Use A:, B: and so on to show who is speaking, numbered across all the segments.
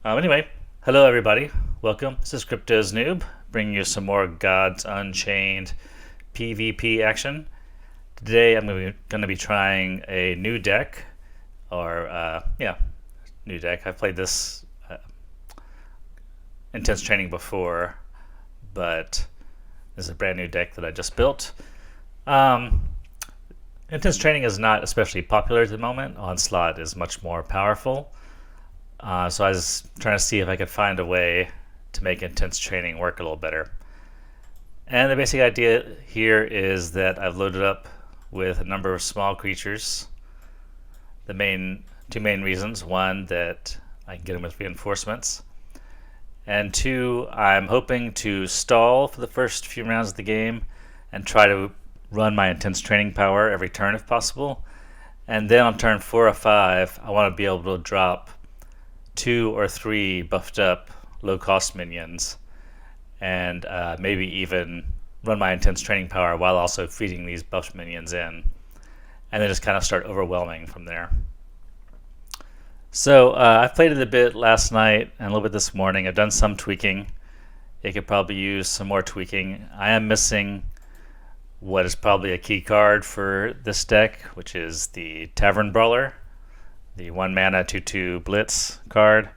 A: Anyway, hello everybody. Welcome. This is Crypto's Noob, bringing you some more Gods Unchained PvP action. Today I'm going to be trying a new deck, new deck. I've played this intense training before, but this is a brand new deck that I just built. Intense training is not especially popular at the moment. Onslaught is much more powerful. So I was trying to see if I could find a way to make intense training work a little better. And the basic idea here is that I've loaded up with a number of small creatures. The two main reasons: one, that I can get them with reinforcements, and two, I'm hoping to stall for the first few rounds of the game and try to run my intense training power every turn if possible. And then on turn 4 or 5, I want to be able to drop 2 or 3 buffed up low cost minions, and maybe even run my intense training power while also feeding these buffed minions in, and then just kind of start overwhelming from there. So I played it a bit last night and a little bit this morning. I've done some tweaking. It could probably use some more tweaking. I am missing what is probably a key card for this deck, which is the Tavern Brawler, the 1 mana 2/2 blitz card.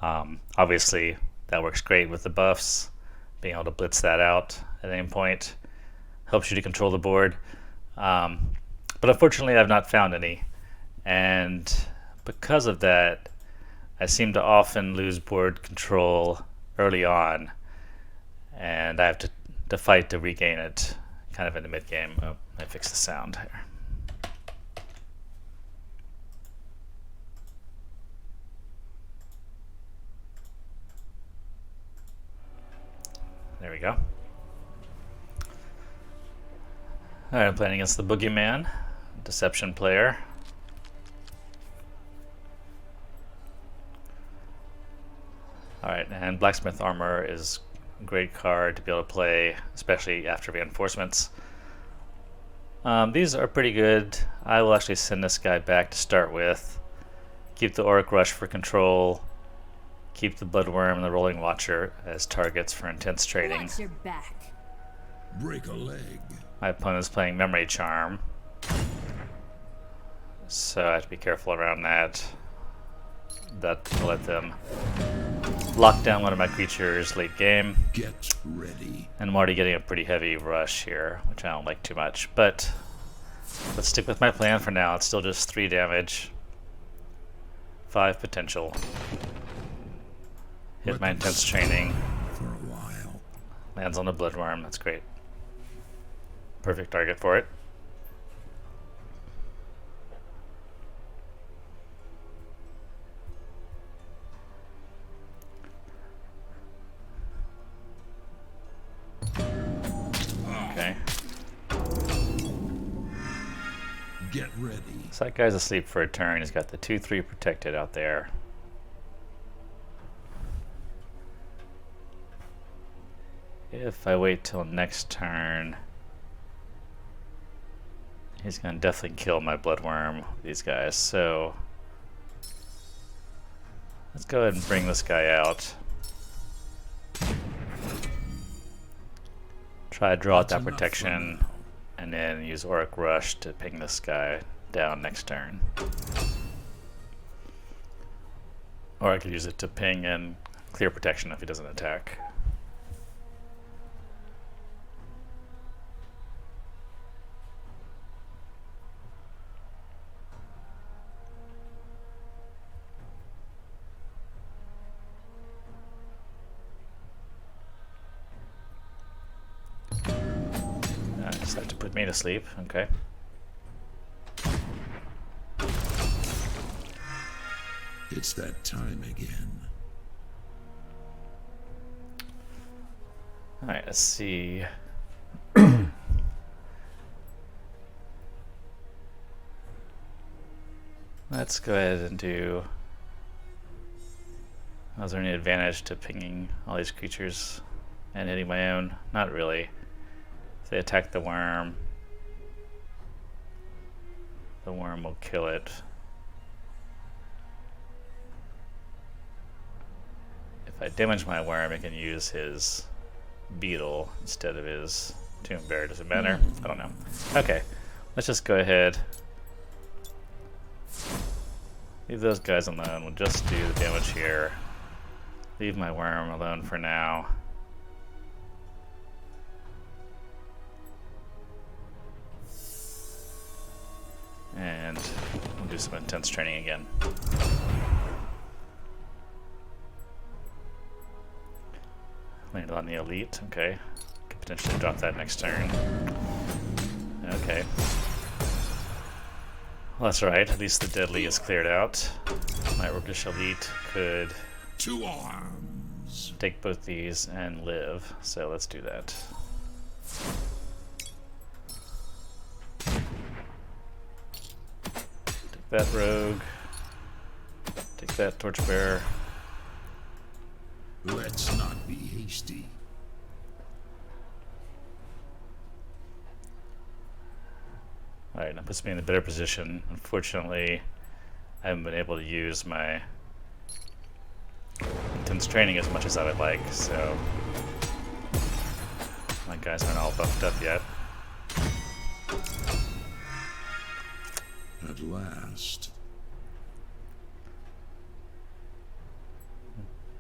A: Obviously, that works great with the buffs. Being able to blitz that out at any point helps you to control the board. But unfortunately, I've not found any. And because of that, I seem to often lose board control early on. And I have to fight to regain it kind of in the mid-game. Oh, I fixed the sound here. There we go. Alright, I'm playing against the Boogeyman, Deception player. Alright, and Blacksmith Armor is a great card to be able to play, especially after reinforcements. These are pretty good. I will actually send this guy back to start with. Keep the Auric Rush for control. Keep the Bloodworm and the Rolling Watcher as targets for intense training.
B: Watch your back.
C: Break a leg.
A: My opponent's playing Memory Charm, so I have to be careful around that. That will let them lock down one of my creatures late game.
C: Get ready.
A: And I'm already getting a pretty heavy rush here, which I don't like too much. But let's stick with my plan for now. It's still just 3 damage, 5 potential. Hit my intense training.
C: For a while.
A: Lands on the Bloodworm. That's great. Perfect target for it. Okay.
C: Get ready.
A: So that guy's asleep for a turn. He's got the 2/3 protected out there. If I wait till next turn, he's going to definitely kill my Bloodworm with these guys. So let's go ahead and bring this guy out. Try to draw out that protection, and then use Auric Rush to ping this guy down next turn. Or I could use it to ping and clear protection if he doesn't attack. Just have to put me to sleep. Okay.
C: It's that time again.
A: Alright, let's see. Let's go ahead and do... Was there any advantage to pinging all these creatures and hitting my own? Not really. If they attack the worm, the worm will kill it. If I damage my worm, I can use his beetle instead of his tomb bear. Does it matter? I don't know. Okay, let's just go ahead. Leave those guys alone. We'll just do the damage here. Leave my worm alone for now. And we'll do some intense training again. Landed on the elite, okay. Could potentially drop that next turn. Okay. Well, that's right, at least the deadly is cleared out. My Orcish elite could
C: To arms.
A: take both these and live, so let's do that. Take that rogue. Take that torchbearer.
C: Let's not be hasty.
A: Alright, that puts me in a better position. Unfortunately, I haven't been able to use my intense training as much as I would like, so my guys aren't all buffed up yet.
C: At last.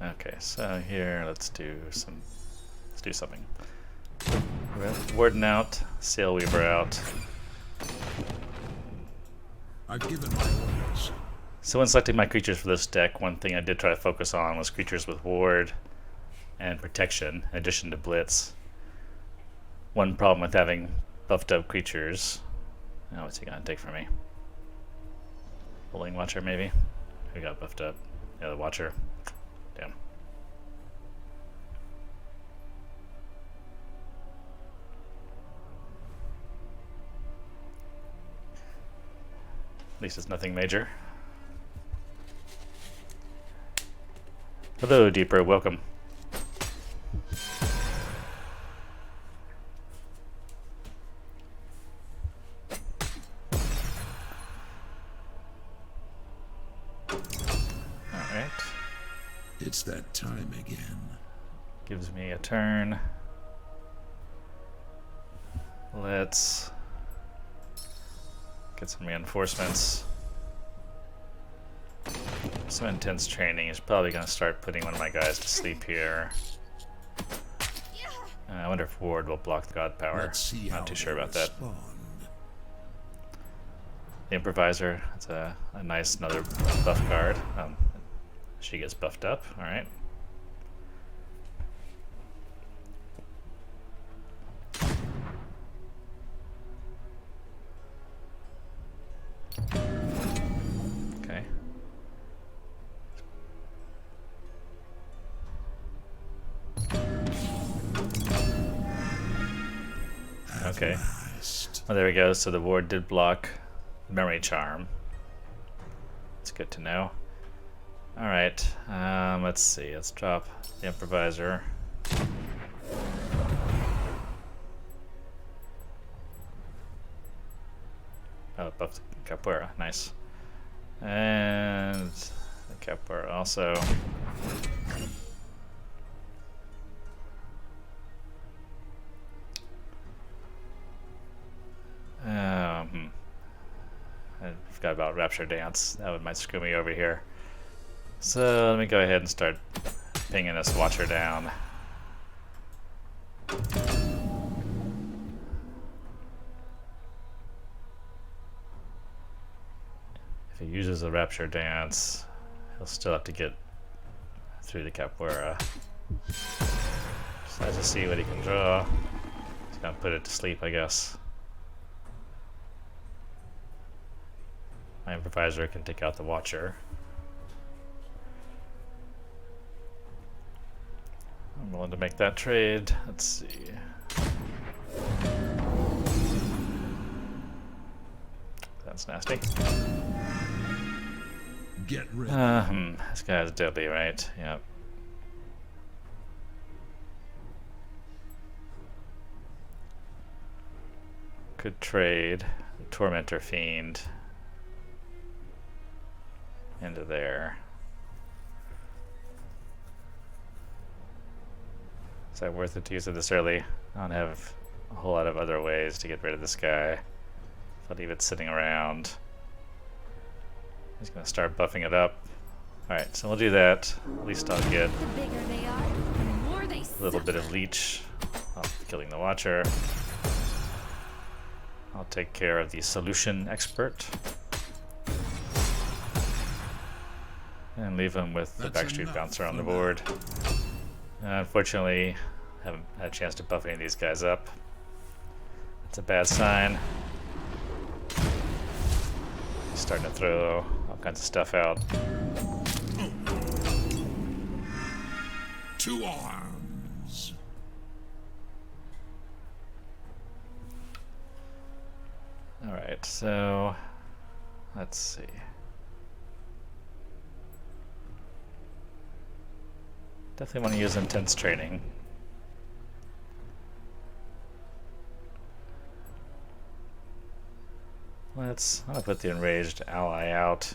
A: Okay, so here let's do something. Warden out, Sailweaver out.
C: I've given my orders.
A: So when selecting my creatures for this deck, one thing I did try to focus on was creatures with ward and protection, in addition to blitz. One problem with having buffed up creatures. Oh, what's he gonna take from me? Bowling Watcher, maybe? Who got buffed up? Yeah, the Watcher. Damn. At least it's nothing major. Hello, Deeper. Welcome. Alright.
C: It's that time again.
A: Gives me a turn. Let's get some reinforcements. Some intense training is probably going to start putting one of my guys to sleep here. I wonder if Ward will block the God Power.
C: Let's see
A: Not too sure about that.
C: respond.
A: The Improviser, that's a nice another buff card. She gets buffed up, alright. Okay. Okay.
C: Last.
A: Well, there we go. So the ward did block Memory Charm. It's good to know. Alright, let's see. Let's drop the Improviser. Oh, buffed Capoeira. Nice. And the Capoeira also. I forgot about Rapture Dance. That would might screw me over here. So let me go ahead and start pinging this Watcher down. If he uses a Rapture Dance, he'll still have to get through the Capoeira. So let's just see what he can draw. He's gonna put it to sleep, I guess. My Improviser can take out the Watcher. I'm willing to make that trade. Let's see. That's nasty.
C: Get ready.
A: This guy's deadly, right? Yep. Could trade Tormentor Fiend into there. Is that worth it to use it this early? I don't have a whole lot of other ways to get rid of this guy. If I leave it sitting around, he's going to start buffing it up. Alright, so we'll do that. At least I'll get
B: The bigger they are, the more they
A: a little bit of leech off killing the Watcher. I'll take care of the Solution Expert. And leave him with the Backstreet Bouncer on the board. Unfortunately, haven't had a chance to buff any of these guys up. That's a bad sign. He's starting to throw all kinds of stuff out.
C: To arms.
A: Alright, so let's see. Definitely want to use intense training. I'm gonna put the enraged ally out.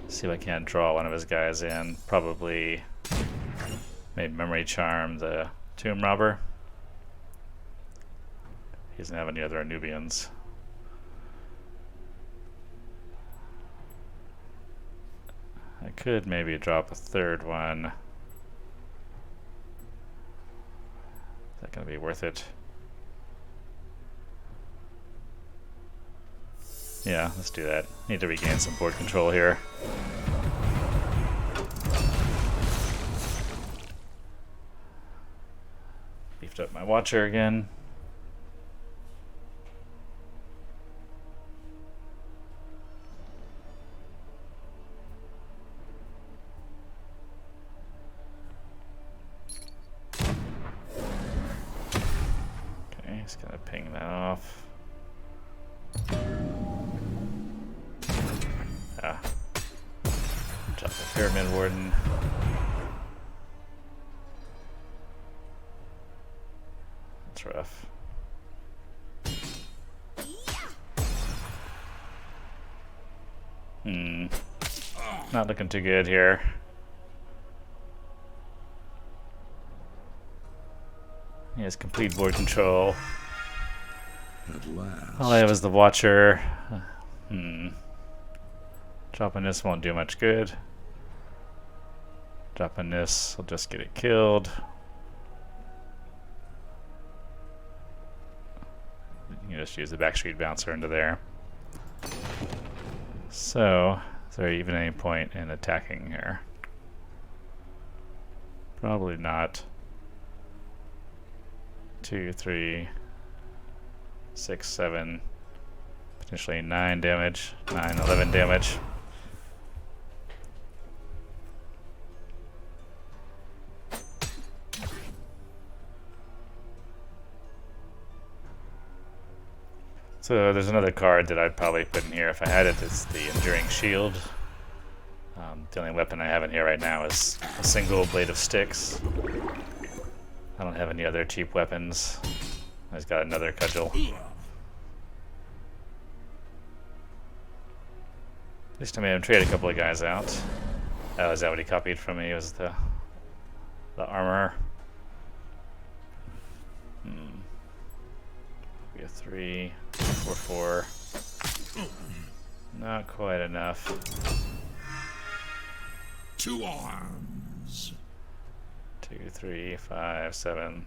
A: See if I can't draw one of his guys in. Probably maybe memory charm the tomb robber. He doesn't have any other Nubians. I could maybe drop a third one. Is that gonna be worth it? Yeah, let's do that. Need to regain some board control here. Beefed up my Watcher again. Okay, just gonna ping that off. Drop the Pyramid Warden. That's rough. Not looking too good here. He has complete board control.
C: At last.
A: All I have is the Watcher. Dropping this won't do much good. Dropping this will just get it killed. You can just use the Backstreet Bouncer into there. So, is there even any point in attacking here? Probably not. 2, 3, 6, 7, potentially 9 damage. 9, 11 damage. So there's another card that I'd probably put in here if I had it. It's the Enduring Shield. The only weapon I have in here right now is a single Blade of Sticks. I don't have any other cheap weapons. I just got another Cudgel. At least I made him trade a couple of guys out. Oh, is that what he copied from me? Was the armor? We have 3, 4, 4. Not quite enough.
C: To arms.
A: 2, 3, 5, 7,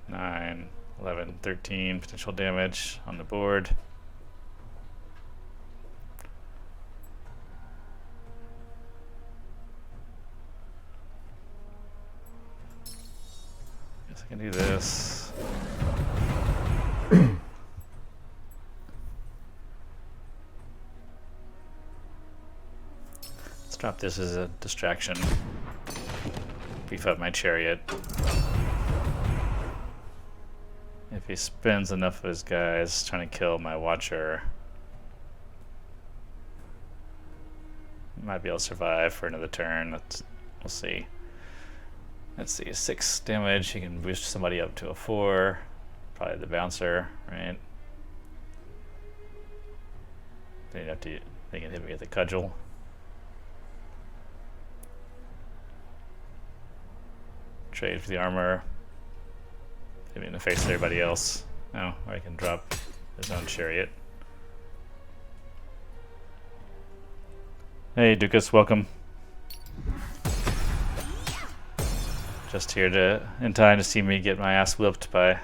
A: 9, 11, 13 potential damage on the board. Guess I can do this. Let's drop this as a distraction. Beef up my chariot. If he spends enough of his guys trying to kill my Watcher, he might be able to survive for another turn. We'll see. Let's see, 6 damage. He can boost somebody up to a 4. Probably the Bouncer, right? They can hit me with a Cudgel. trade for the armor. Maybe in the face of everybody else. Oh, or I can drop his own chariot. Hey, Dukas, welcome. Just here in time to see me get my ass whipped by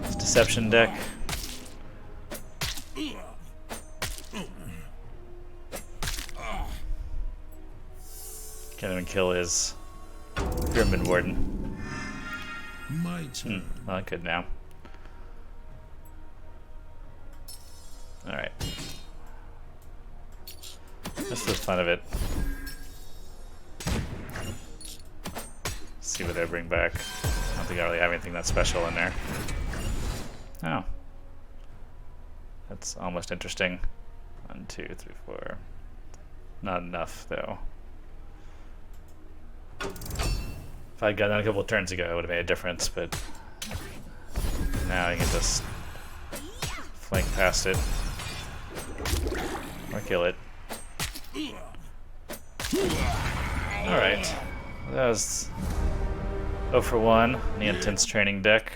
A: this deception deck. Can't even kill his Pyramid Warden.
C: My turn.
A: Well, I could now. Alright. Just the fun of it. See what they bring back. I don't think I really have anything that special in there. Oh. That's almost interesting. 1, 2, 3, 4. Not enough, though. If I'd gotten that a couple of turns ago, it would have made a difference, but now you can just flank past it. Or kill it. Alright. That was 0 for 1 in the intense training deck.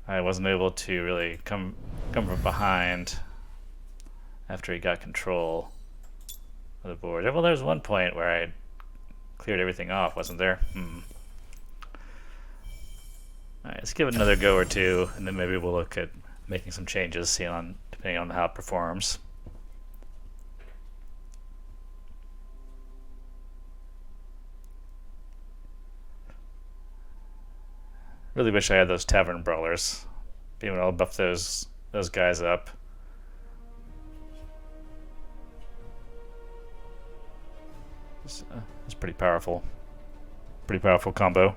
A: I wasn't able to really come from behind after he got control of the board. Well, there was one point where I cleared everything off, wasn't there? Alright, let's give it another go or two, and then maybe we'll look at making some changes, depending on how it performs. Really wish I had those Tavern Brawlers. Being able to buff those guys up. It's pretty powerful. Pretty powerful combo.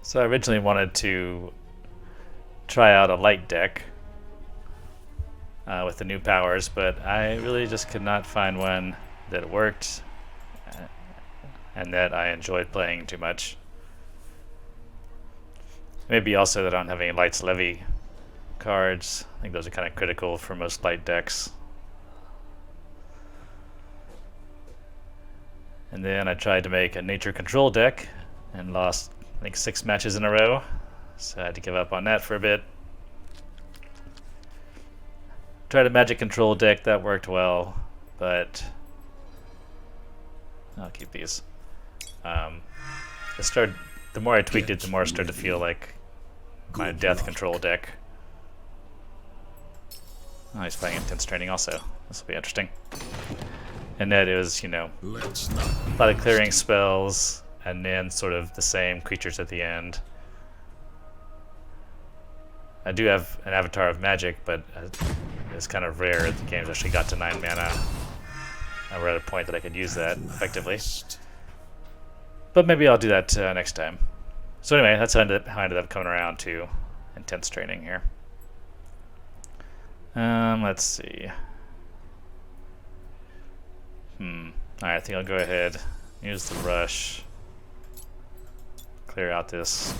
A: So I originally wanted to try out a light deck with the new powers, but I really just could not find one that worked and that I enjoyed playing too much. Maybe also that I don't have any Lights Levy cards. I think those are kind of critical for most light decks. And then I tried to make a nature control deck and lost, I think, 6 matches in a row, so I had to give up on that for a bit. Tried a magic control deck, that worked well, but I'll keep these. The more I tweaked it, the more it started to feel like my death control deck. Oh, he's playing intense training also. This will be interesting. And that it was, a lot of clearing spells, and then sort of the same creatures at the end. I do have an Avatar of Magic, but it's kind of rare that the games actually got to 9 mana. And we're at a point that I could use that effectively. But maybe I'll do that next time. So anyway, that's how I ended up coming around to intense training here. Let's see. Alright, I think I'll go ahead, use the rush. Clear out this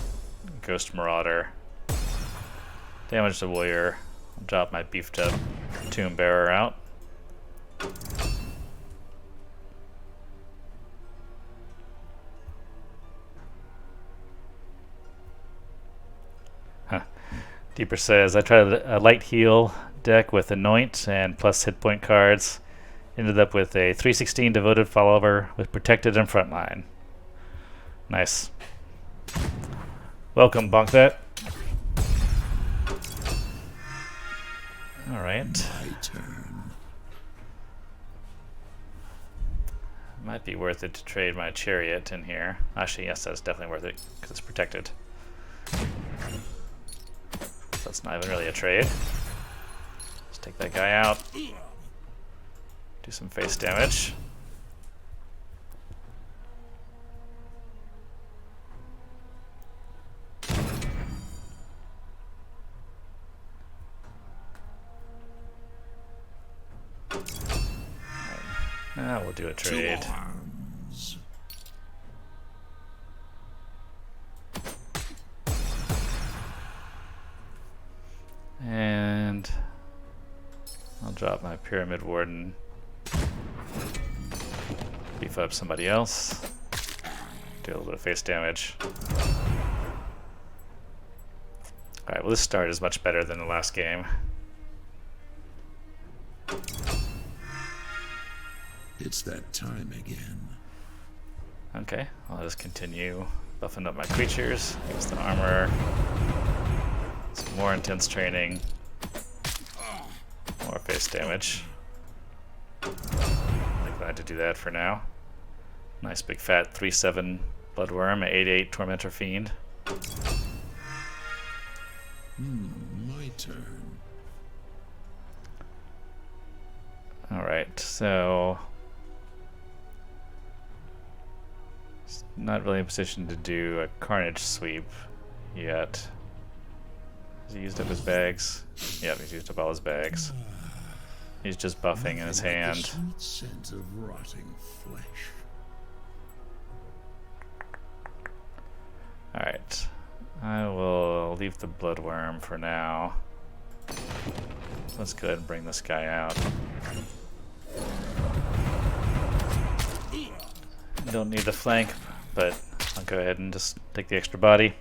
A: Ghost Marauder. Damage the warrior. Drop my beefed up Tomb Bearer out. Deeper says, I tried a light heal deck with Anoint and plus hit point cards. Ended up with a 316 devoted follower with Protected and Frontline. Nice. Welcome, Bonk That. Alright.
C: My turn.
A: Might be worth it to trade my chariot in here. Actually, yes, that's definitely worth it because it's protected. So that's not even really a trade. Let's take that guy out. Do some face damage. Now we'll do a trade.
C: 2 arms.
A: hand. I'll drop my Pyramid Warden. Beef up somebody else. Do a little bit of face damage. Alright, well this start is much better than the last game.
C: It's that time again.
A: Okay, I'll just continue buffing up my creatures. Use the armor. Some more intense training. More face damage. I'm glad to do that for now. Nice big fat 3/7 Bloodworm, 8/8 Tormentor Fiend.
C: My turn.
A: Alright, so not really in a position to do a Carnage Sweep yet. Has he used up his bags? Yep, he's used up all his bags. He's just buffing in his
C: Nothing like the
A: hand.
C: sweet scent of rotting flesh.
A: Alright, I will leave the Bloodworm for now. Let's go ahead and bring this guy out. Don't need the flank, but I'll go ahead and just take the extra body.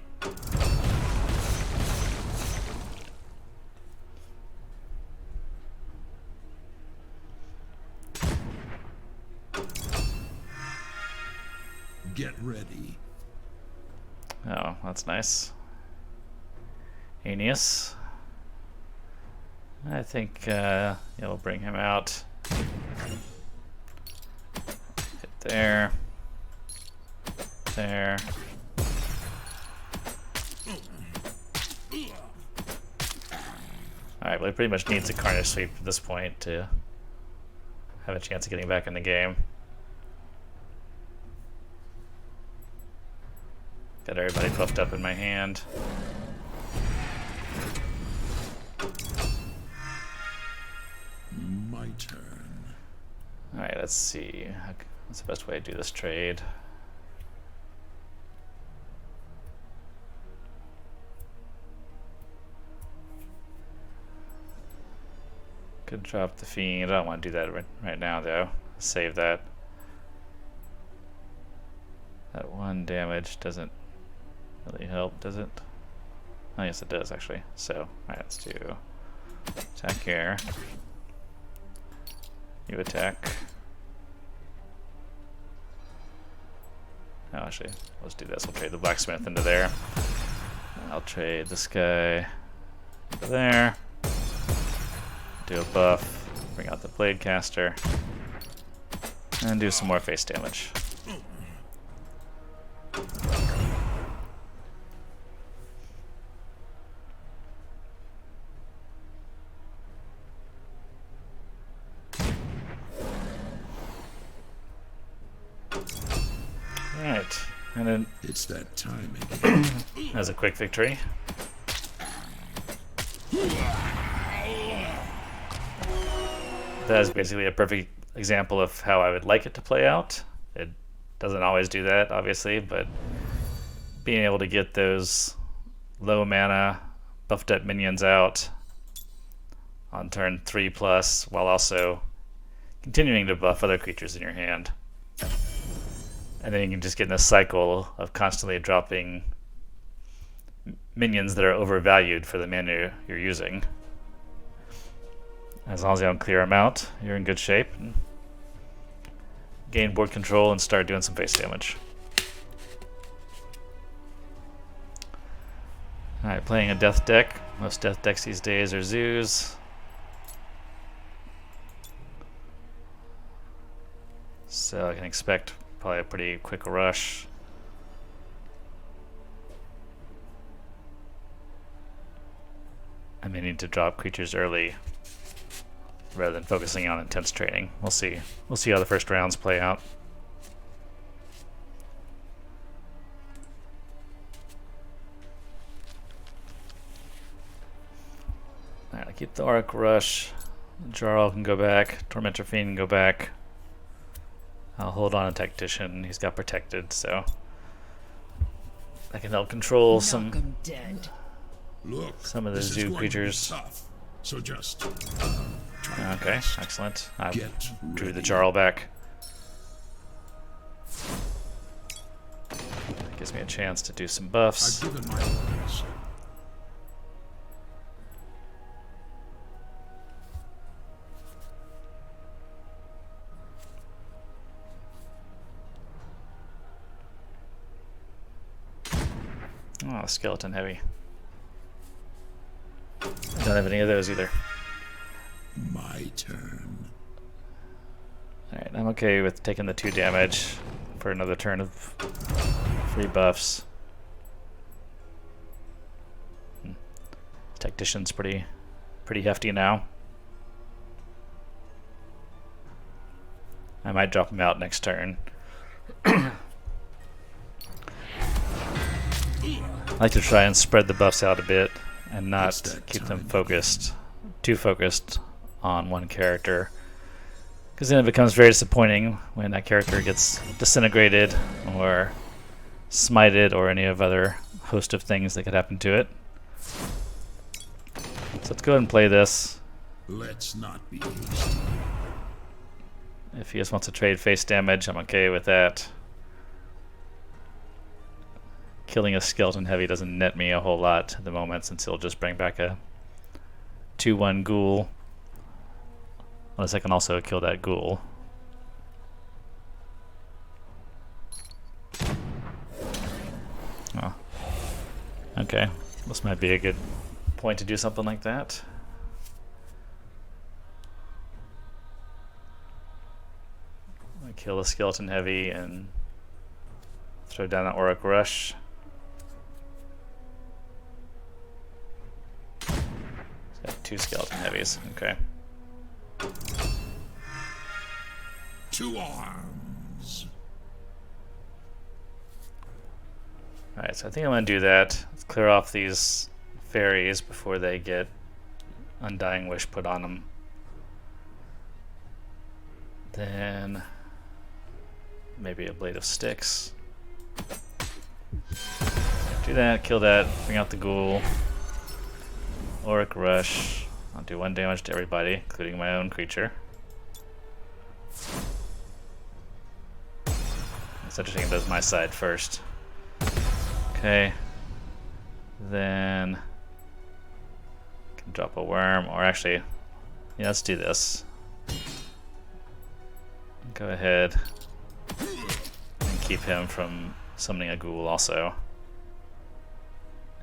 C: Get ready.
A: Oh, that's nice. Aeneas. I think yeah, we'll bring him out. Hit there. There. Alright, well he pretty much needs a Carnage Sweep at this point to have a chance of getting back in the game. Got everybody puffed up in my hand.
C: My turn.
A: Alright, let's see. What's the best way to do this trade? Could drop the Fiend. I don't want to do that right now, though. Save that. That 1 damage doesn't really help, does it? Oh, yes, it does, actually. So, alright, let's do attack here. You attack. Oh, actually, let's do this. We'll trade the Blacksmith into there. I'll trade this guy into there. Do a buff. Bring out the Blade Caster. And do some more face damage. Alright, and then
C: It's that time again.
A: as a quick victory. That is basically a perfect example of how I would like it to play out. It doesn't always do that, obviously, but being able to get those low mana buffed up minions out on turn 3+ while also continuing to buff other creatures in your hand. And then you can just get in this cycle of constantly dropping minions that are overvalued for the mana you're using. As long as you don't clear them out, you're in good shape. And gain board control and start doing some face damage. Alright, playing a death deck. Most death decks these days are zoos. So I can expect probably a pretty quick rush. I may need to drop creatures early rather than focusing on intense training. We'll see. We'll see how the first rounds play out. Alright, I'll keep the Auric Rush. Jarl can go back. Tormentor Fiend can go back. I'll hold on a Tactician. He's got protected, so I can help control
B: Knock 'em dead.
C: Look,
A: some of the
C: this is
A: zoo
C: going to be
A: creatures.
C: tough. So just try your
A: Okay,
C: best.
A: excellent. I
C: Get
A: drew the
C: ready.
A: Jarl back. Gives me a chance to do some
C: I've
A: buffs.
C: given my orders.
A: Oh, skeleton heavy. I don't have any of those either.
C: My turn.
A: Alright, I'm okay with taking the 2 damage for another turn of free buffs. Tactician's pretty hefty now. I might drop him out next turn. I like to try and spread the buffs out a bit and not
C: It's that
A: keep them
C: time
A: focused, too focused on one character. Because then it becomes very disappointing when that character gets disintegrated or smited or any of other host of things that could happen to it. So let's go ahead and play this.
C: Let's not be hasty.
A: If he just wants to trade face damage, I'm okay with that. Killing a skeleton heavy doesn't net me a whole lot at the moment, since he'll just bring back a 2/1 ghoul. Unless I can also kill that ghoul. Oh. Okay. This might be a good point to do something like that. I kill a skeleton heavy and throw down an Auric Rush. He's got 2 skeleton heavies. Okay.
C: To arms.
A: Alright, so I think I'm going to do that. Let's clear off these fairies before they get Undying Wish put on them. Then maybe a Blade of Sticks. Do that, kill that, bring out the ghoul. Auric Rush. I'll do 1 damage to everybody, including my own creature. It's interesting it does my side first. Okay. Then can drop a worm, or actually, yeah, let's do this. Go ahead and keep him from summoning a ghoul also.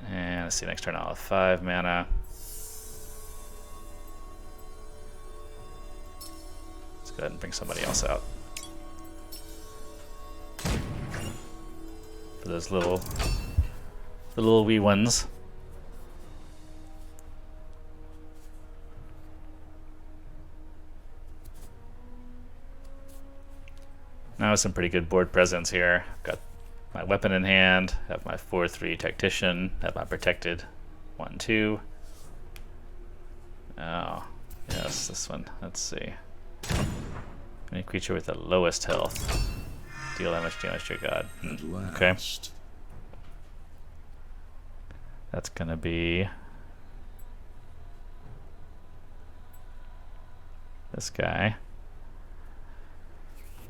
A: And let's see, next turn I'll have 5 mana. Let's go ahead and bring somebody else out. For those the little wee ones. Now some pretty good board presence here. Got my weapon in hand, have my 4/3 tactician, have my protected 1/2. Oh, yes, this one. Let's see. Any creature with the lowest health. Deal that much damage to your god.
C: At last.
A: Okay. That's gonna be this guy.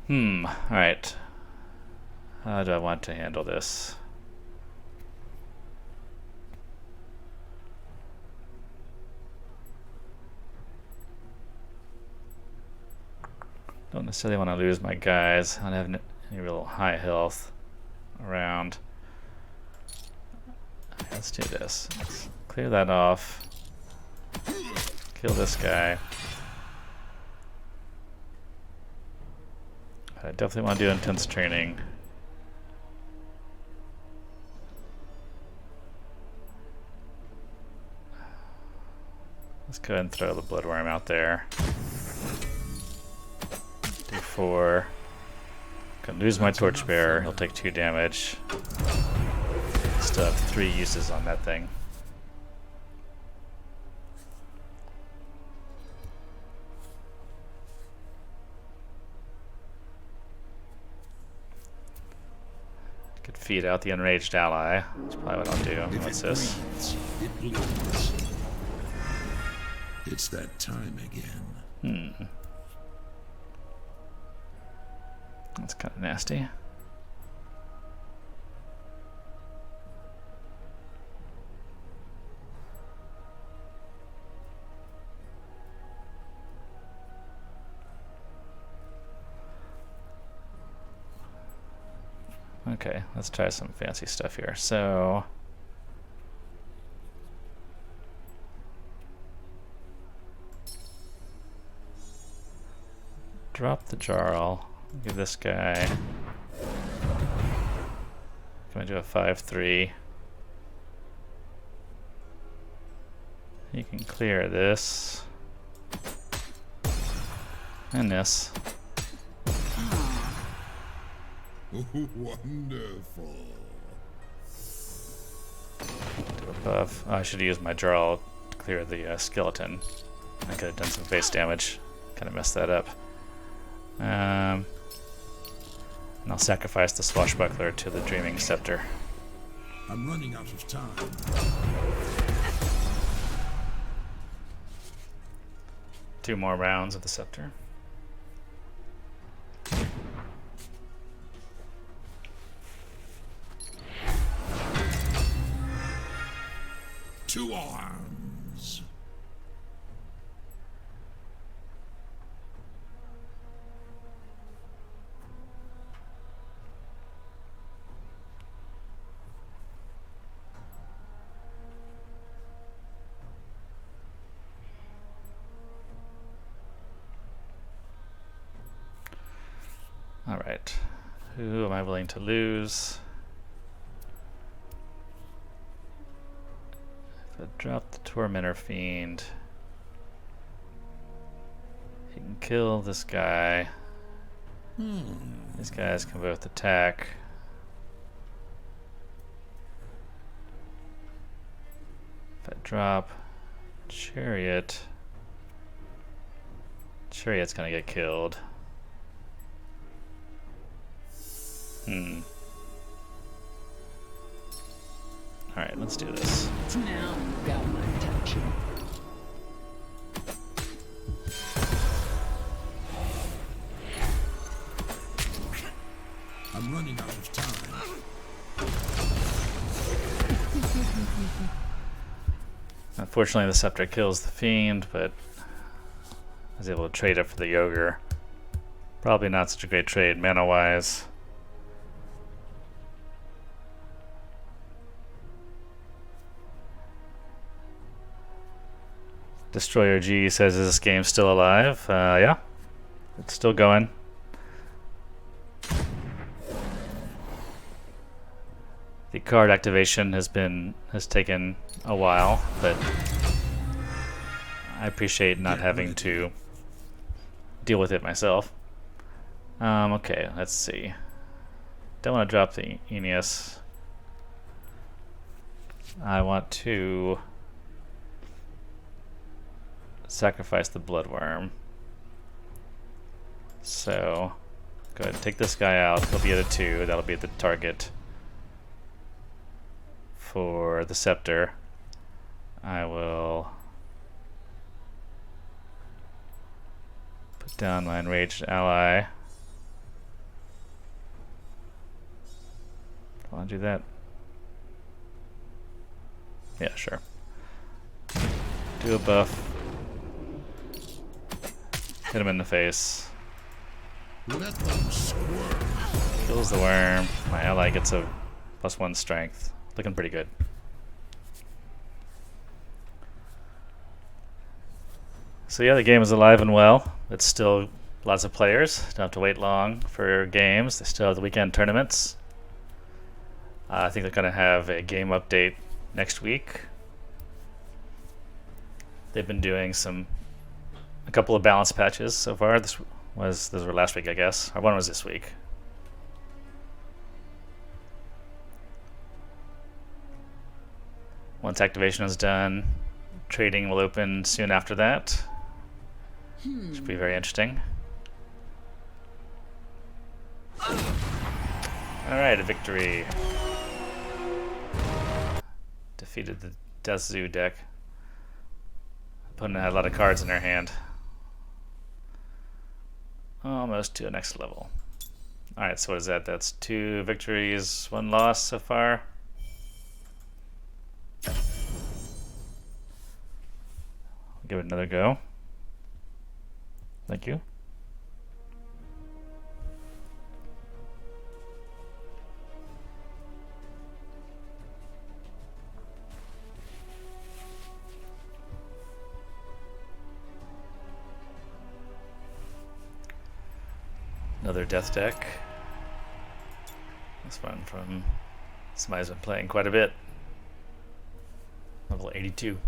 A: Alright. How do I want to handle this? Don't necessarily want to lose my guys. I don't have any real high health around. Let's do this. Let's clear that off. Kill this guy. I definitely want to do intense training. Let's go ahead and throw the bloodworm out there. Do 4. Can lose my torchbearer. He'll take 2 damage. Still have 3 uses on that thing. Could feed out the enraged ally. That's probably what I'll do.
C: If
A: What's
C: it
A: this?
C: breathes, it bleeds. It's that time again.
A: That's kind of nasty. Okay, let's try some fancy stuff here. So, drop the Jarl. Give this guy. Can I do a 5/3? You can clear this and this.
C: Wonderful.
A: Do a buff. Oh, I should use my Jarl to clear the skeleton. I could have done some face damage. Kind of messed that up. And I'll sacrifice the Swashbuckler to the Dreaming Scepter.
C: I'm running out of time.
A: 2 more rounds of the Scepter.
C: To arms.
A: All right. Who am I willing to lose? If I drop the Tormentor Fiend, he can kill this guy. These guys can both attack. If I drop Chariot, Chariot's gonna get killed. Alright, let's do this.
D: Now you got my attention.
C: I'm running out of time.
A: Unfortunately, the Scepter kills the Fiend, but I was able to trade it for the Ogre. Probably not such a great trade mana-wise. Destroyer G says, is this game still alive? Yeah, it's still going. The card activation has taken a while, but I appreciate not having to deal with it myself. Okay, let's see. Don't want to drop the Aeneas. I want to sacrifice the Bloodworm. So, go ahead and take this guy out. He'll be at a 2. That'll be the target for the Scepter. I will put down my Enraged Ally. Do I want to do that? Yeah, sure. Do a buff. Hit him in the face.
C: Let them squirm.
A: Kills the worm. My ally gets a +1 strength. Looking pretty good. So yeah, the game is alive and well. It's still lots of players. Don't have to wait long for games. They still have the weekend tournaments. I think they're going to have a game update next week. They've been doing a couple of balance patches so far. Those were last week, I guess. Or one was this week. Once activation is done, trading will open soon after that. Should be very interesting. Alright, a victory. Defeated the Death Zoo deck. Opponent had a lot of cards in their hand. Almost to a next level. Alright, so what is that? That's 2 victories, 1 loss so far. Give it another go. Thank you. Another death deck. This one from somebody's been playing quite a bit. Level 82.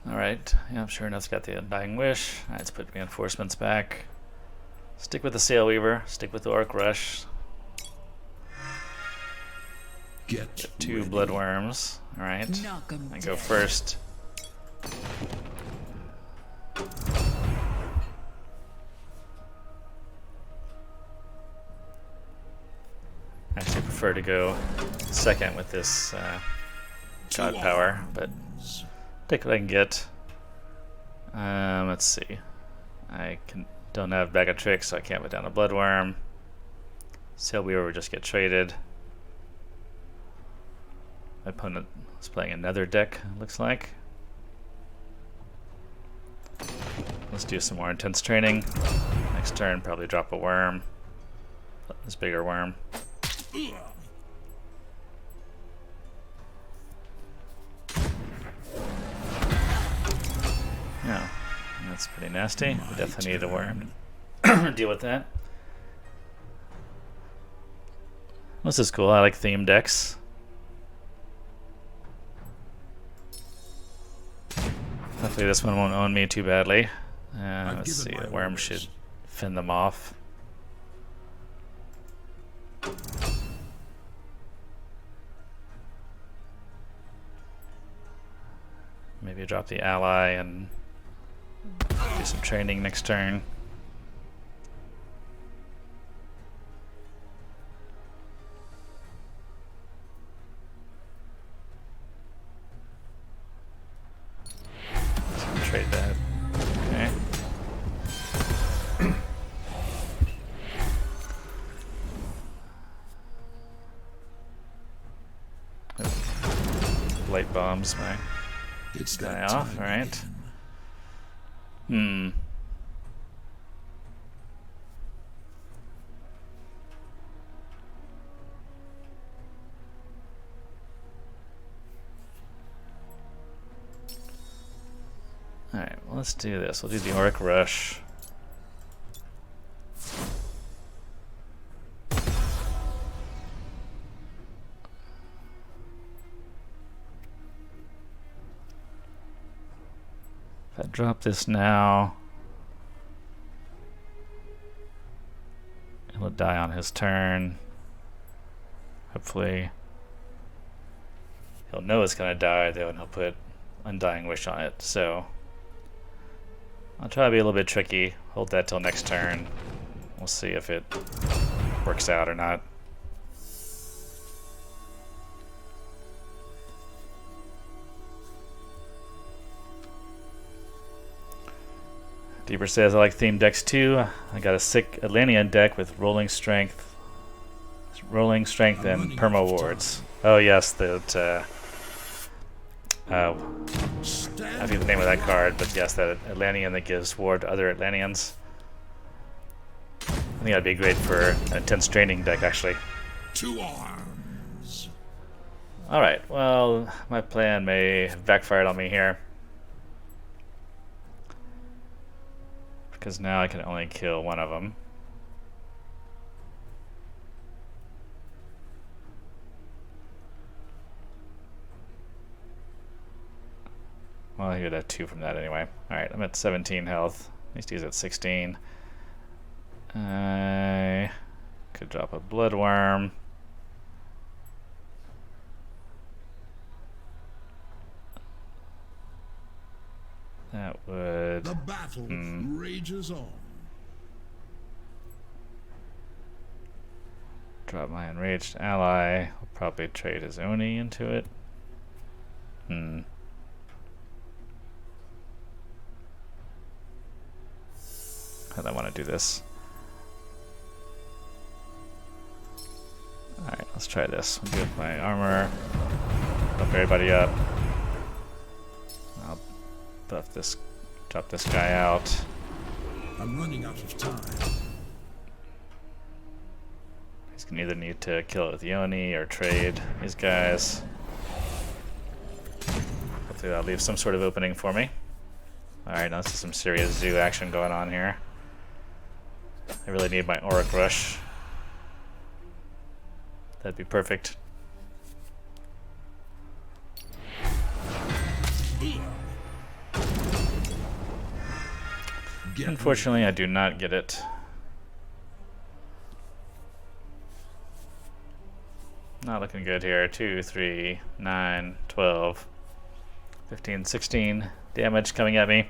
A: Alright, yeah, sure enough, it's got the Undying Wish. Alright, let's put reinforcements back. Stick with the Sail Weaver, stick with the Orc Rush.
C: Get
A: 2
C: ready.
A: Bloodworms. Alright,
D: Knock 'em
A: I go
D: dead.
A: first. I actually prefer to go second with this God Power, but take what I can get. Let's see. Don't have Bag of Tricks, so I can't put down a Bloodworm. Sail Weaver will just get traded. My opponent is playing another deck, looks like. Let's do some more intense training. Next turn, probably drop a worm. This bigger worm. Yeah, that's pretty nasty. We definitely need a worm to deal with that. This is cool. I like theme decks. Hopefully this one won't own me too badly. Let's see, the worm should fend them off. Maybe drop the ally and do some training next turn. So trade that. Okay. Light bombs my
C: It's
A: guy
C: that
A: off.
C: time
A: Alright.
C: again.
A: Alright, well, let's do this. We'll do the Orc Rush. If I drop this now, it'll die on his turn. Hopefully, he'll know it's gonna die though, and he'll put Undying Wish on it. So I'll try to be a little bit tricky. Hold that till next turn. We'll see if it works out or not. Deeper says I like theme decks too. I got a sick Atlantean deck with rolling strength, and perma wards. Oh yes, that. I forget the name of that card, but yes, that Atlantean that gives ward to other Atlanteans. I think that'd be great for an intense training deck, actually.
C: 2 arms.
A: Alright, well, my plan may have backfired on me here. Because now I can only kill one of them. Well, he would have 2 from that anyway. Alright, I'm at 17 health. At least he's at 16. I could drop a bloodworm. That would...
C: The battle rages on.
A: Drop my enraged ally. I'll probably trade his Oni into it. How do I want to do this? Alright, let's try this. I'll give my armor. Buff everybody up. I'll buff this, drop this guy out.
C: I'm running out of time.
A: He's gonna either need to kill it with Yoni or trade these guys. Hopefully that'll leave some sort of opening for me. Alright, now this is some serious zoo action going on here. I really need my Auric Rush. That'd be perfect. Unfortunately, I do not get it. Not looking good here. 2, 3, 9, 12, 15, 16 damage coming at me.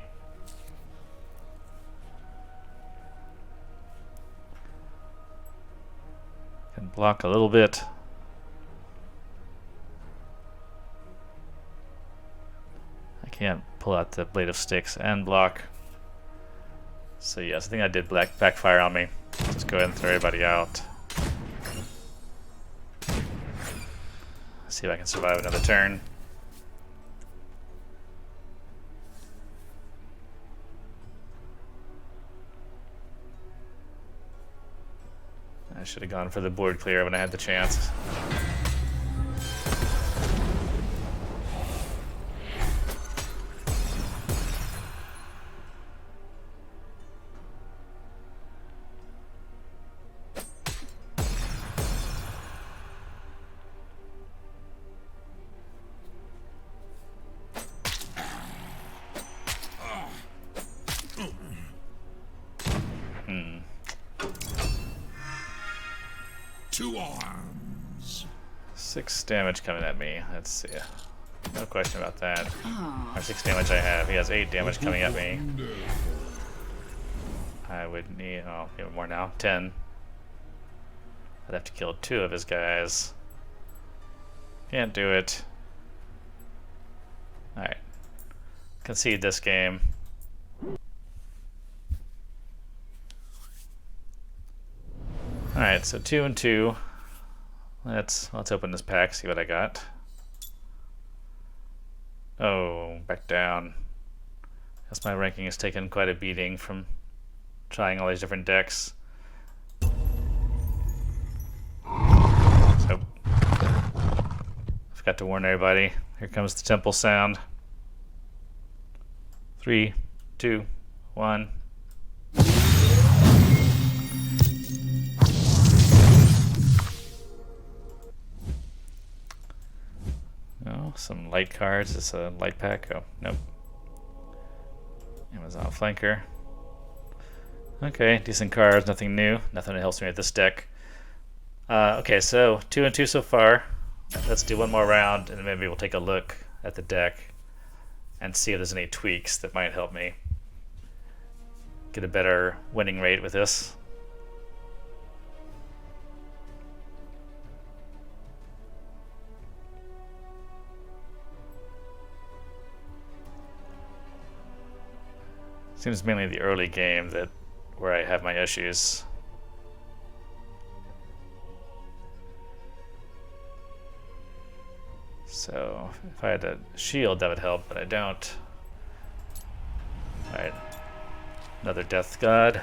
A: Can block a little bit. I can't pull out the Blade of Sticks and block. So yes, I think I did backfire on me. Just go ahead and throw everybody out. See if I can survive another turn. I should have gone for the board clear when I had the chance.
C: Two arms.
A: 6 damage coming at me. Let's see. No question about that. Or 6 damage I have. He has 8 damage coming at me. I would need, oh, even more now. 10. I'd have to kill 2 of his guys. Can't do it. Alright. Concede this game. Alright, so 2 and 2. Let's open this pack, see what I got. Oh, back down. Guess my ranking has taken quite a beating from trying all these different decks. So, forgot to warn everybody. Here comes the temple sound. 3, 2, 1. Oh, some light cards. Is this a light pack? Oh, nope. Amazon Flanker. Okay, decent cards, nothing new. Nothing that helps me with this deck. Okay, so 2 and 2 so far. Let's do one more round, and then maybe we'll take a look at the deck and see if there's any tweaks that might help me get a better winning rate with this. Seems mainly the early game that where I have my issues. So if I had a shield, that would help, but I don't. Alright. Another Death God.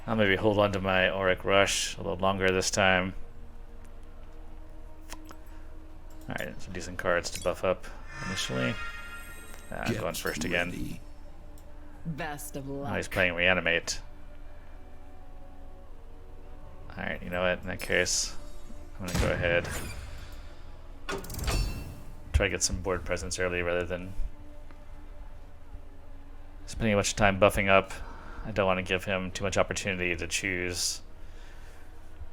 A: I'll maybe hold on to my Auric Rush a little longer this time. Alright, some decent cards to buff up initially. I'm going first again.
D: Best of luck.
A: Oh, he's playing Reanimate. Alright, you know what? In that case, I'm going to go ahead. Try to get some board presence early rather than spending much time buffing up. I don't want to give him too much opportunity to choose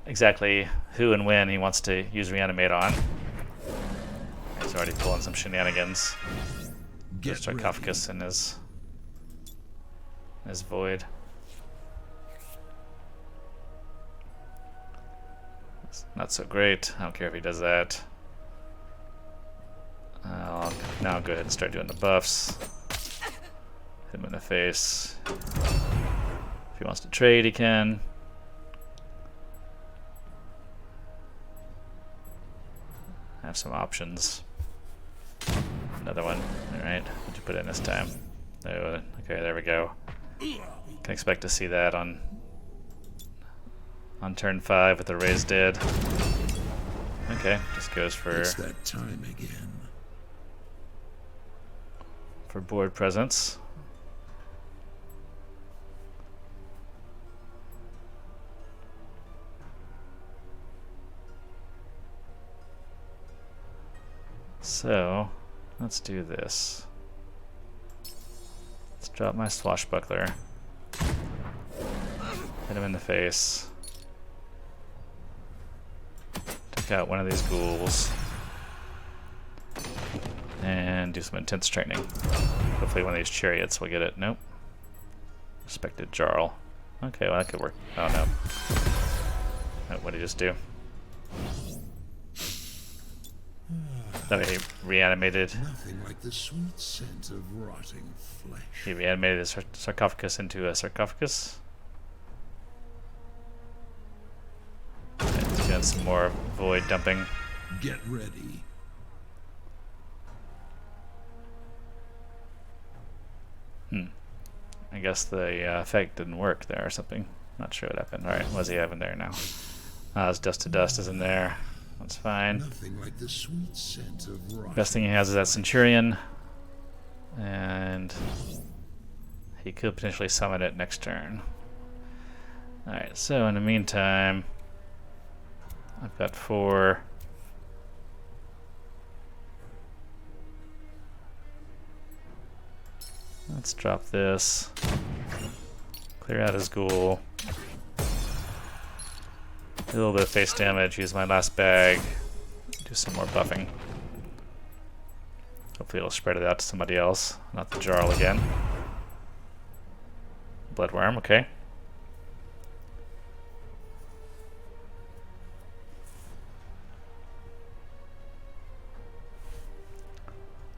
A: exactly who and when he wants to use reanimate on. He's already pulling some shenanigans. There's sarcophagus in his void. It's not so great. I don't care if he does that. I'll now go ahead and start doing the buffs. Hit him in the face. If he wants to trade, he can. Have some options. Another one. Alright, what'd you put in this time? Oh, okay, there we go. Can expect to see that on turn 5 with the raised dead. Okay, just goes for
C: It's that time again.
A: board presence. So, let's do this. Let's drop my swashbuckler. Hit him in the face. Take out one of these ghouls. And do some intense training. Hopefully one of these chariots will get it. Nope. Respected Jarl. Okay, well that could work. Oh no. Oh, what did he just do? Oh, he reanimated.
C: Nothing like the sweet scent of rotting flesh.
A: He reanimated his sarcophagus into a sarcophagus. And he's doing some more void dumping.
C: Get ready.
A: I guess the effect didn't work there or something. Not sure what happened. Alright, what does he have in there now? His dust to dust is in there. That's fine.
C: Nothing like the sweet scent of rotting.
A: Best thing he has is that Centurion. And he could potentially summon it next turn. Alright, so in the meantime, I've got 4. Let's drop this. Clear out his ghoul. A little bit of face damage, use my last bag. Do some more buffing. Hopefully it'll spread it out to somebody else, not the Jarl again. Bloodworm, okay.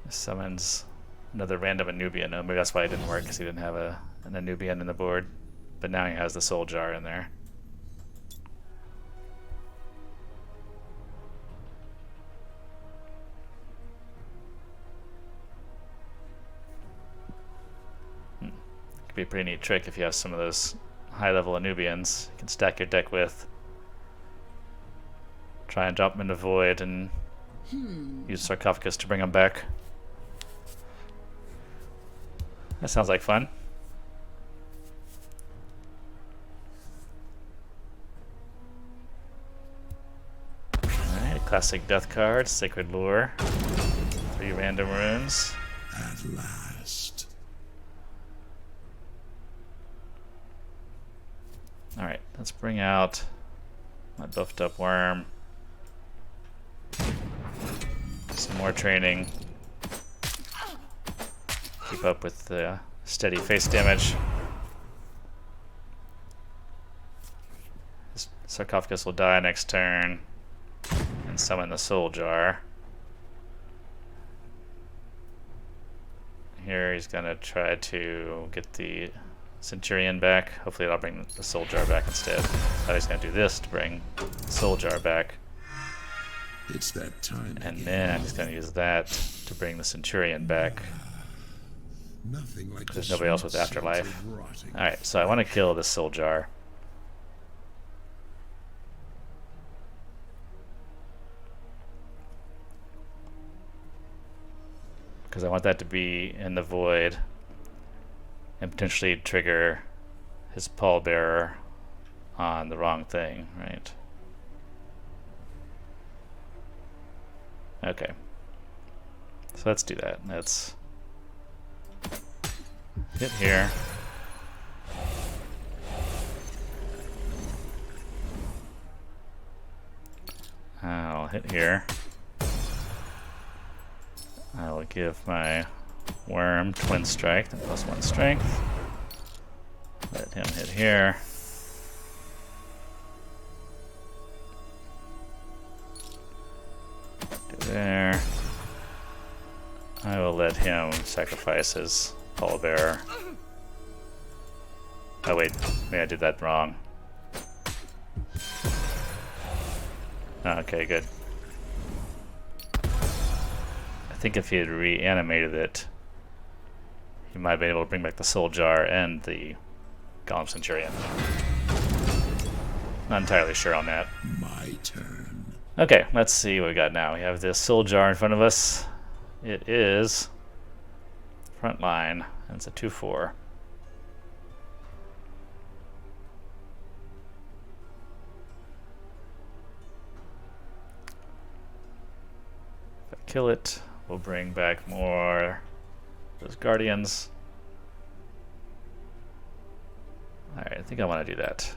A: This summons another random Anubian. Oh, maybe that's why it didn't work, because he didn't have an Anubian in the board. But now he has the Soul Jar in there. Could be a pretty neat trick if you have some of those high-level Anubians. You can stack your deck with. Try and drop them into Void and use Sarcophagus to bring them back. That sounds like fun. Alright, classic death card, Sacred Lure. 3 random runes.
C: At last.
A: Alright, let's bring out my buffed up worm. Some more training. Keep up with the steady face damage. This sarcophagus will die next turn. And summon the Soul Jar. Here he's gonna try to get the Centurion back. Hopefully that'll bring the Soul Jar back instead. Thought he's gonna do this to bring the Soul Jar back.
C: It's that time
A: And
C: again.
A: then he's gonna use that to bring the Centurion back.
C: Nothing like
A: There's
C: the
A: nobody else with
C: sweet scent
A: Afterlife.
C: of rotting
A: Alright, so I want to kill this Soul Jar. Because I want that to be in the void and potentially trigger his pallbearer on the wrong thing, right? Okay. So let's do that. Let's hit here. I'll hit here. I will give my worm twin strike, then +1 strength. Let him hit here. Do there. I will let him sacrifice his pallbearer. Oh wait, maybe I did that wrong. Okay, good. I think if he had reanimated it, he might have been able to bring back the Soul Jar and the Golem Centurion. Not entirely sure on that.
C: My turn.
A: Okay, let's see what we got now. We have this Soul Jar in front of us. It is front line, and it's a 2/4. If I kill it, we'll bring back more of those Guardians. Alright, I think I want to do that.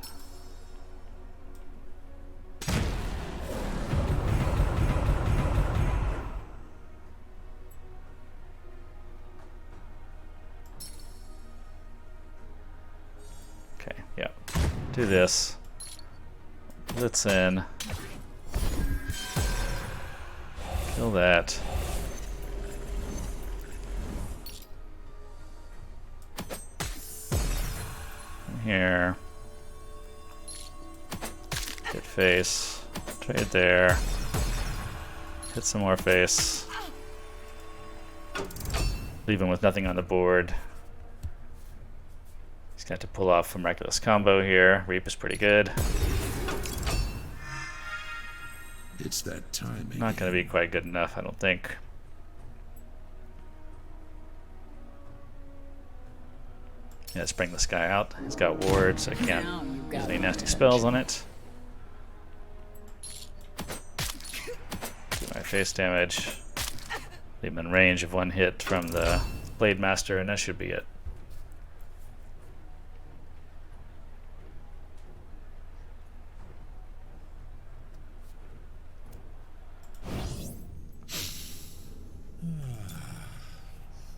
A: Okay, yeah. Do this. Blitz in. Kill that. Here. Hit face. Trade there. Hit some more face. Leave him with nothing on the board. He's got to pull off a miraculous combo here. Reap is pretty good.
C: It's that time again.
A: Not going to be quite good enough, I don't think. Yeah, let's bring this guy out. He's got wards, so I can't use any nasty spells on it. Do my face damage. Leave him in range of 1 hit from the Blade Master, and that should be it.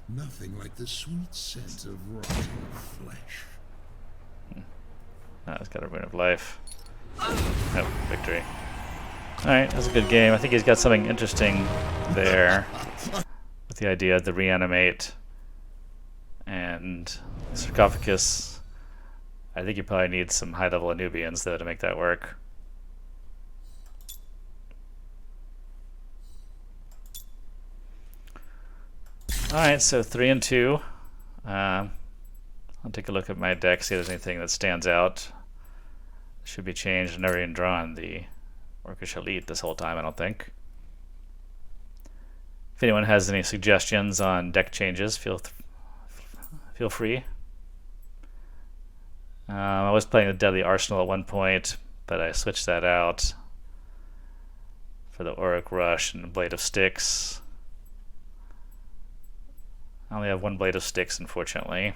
C: Nothing like the sweet scent of rotting flesh.
A: Ah, he's got a Rune of Life. Oh, victory. Alright, that was a good game. I think he's got something interesting there with the idea of the reanimate and sarcophagus. I think you probably need some high-level Anubians though to make that work. Alright, so 3 and 2. I'll take a look at my deck, see if there's anything that stands out. Should be changed. I've never even drawn the Orcish Elite this whole time, I don't think. If anyone has any suggestions on deck changes, feel free. I was playing the Deadly Arsenal at one point, but I switched that out for the Auric Rush and the Blade of Styx. I only have 1 Blade of Styx, unfortunately.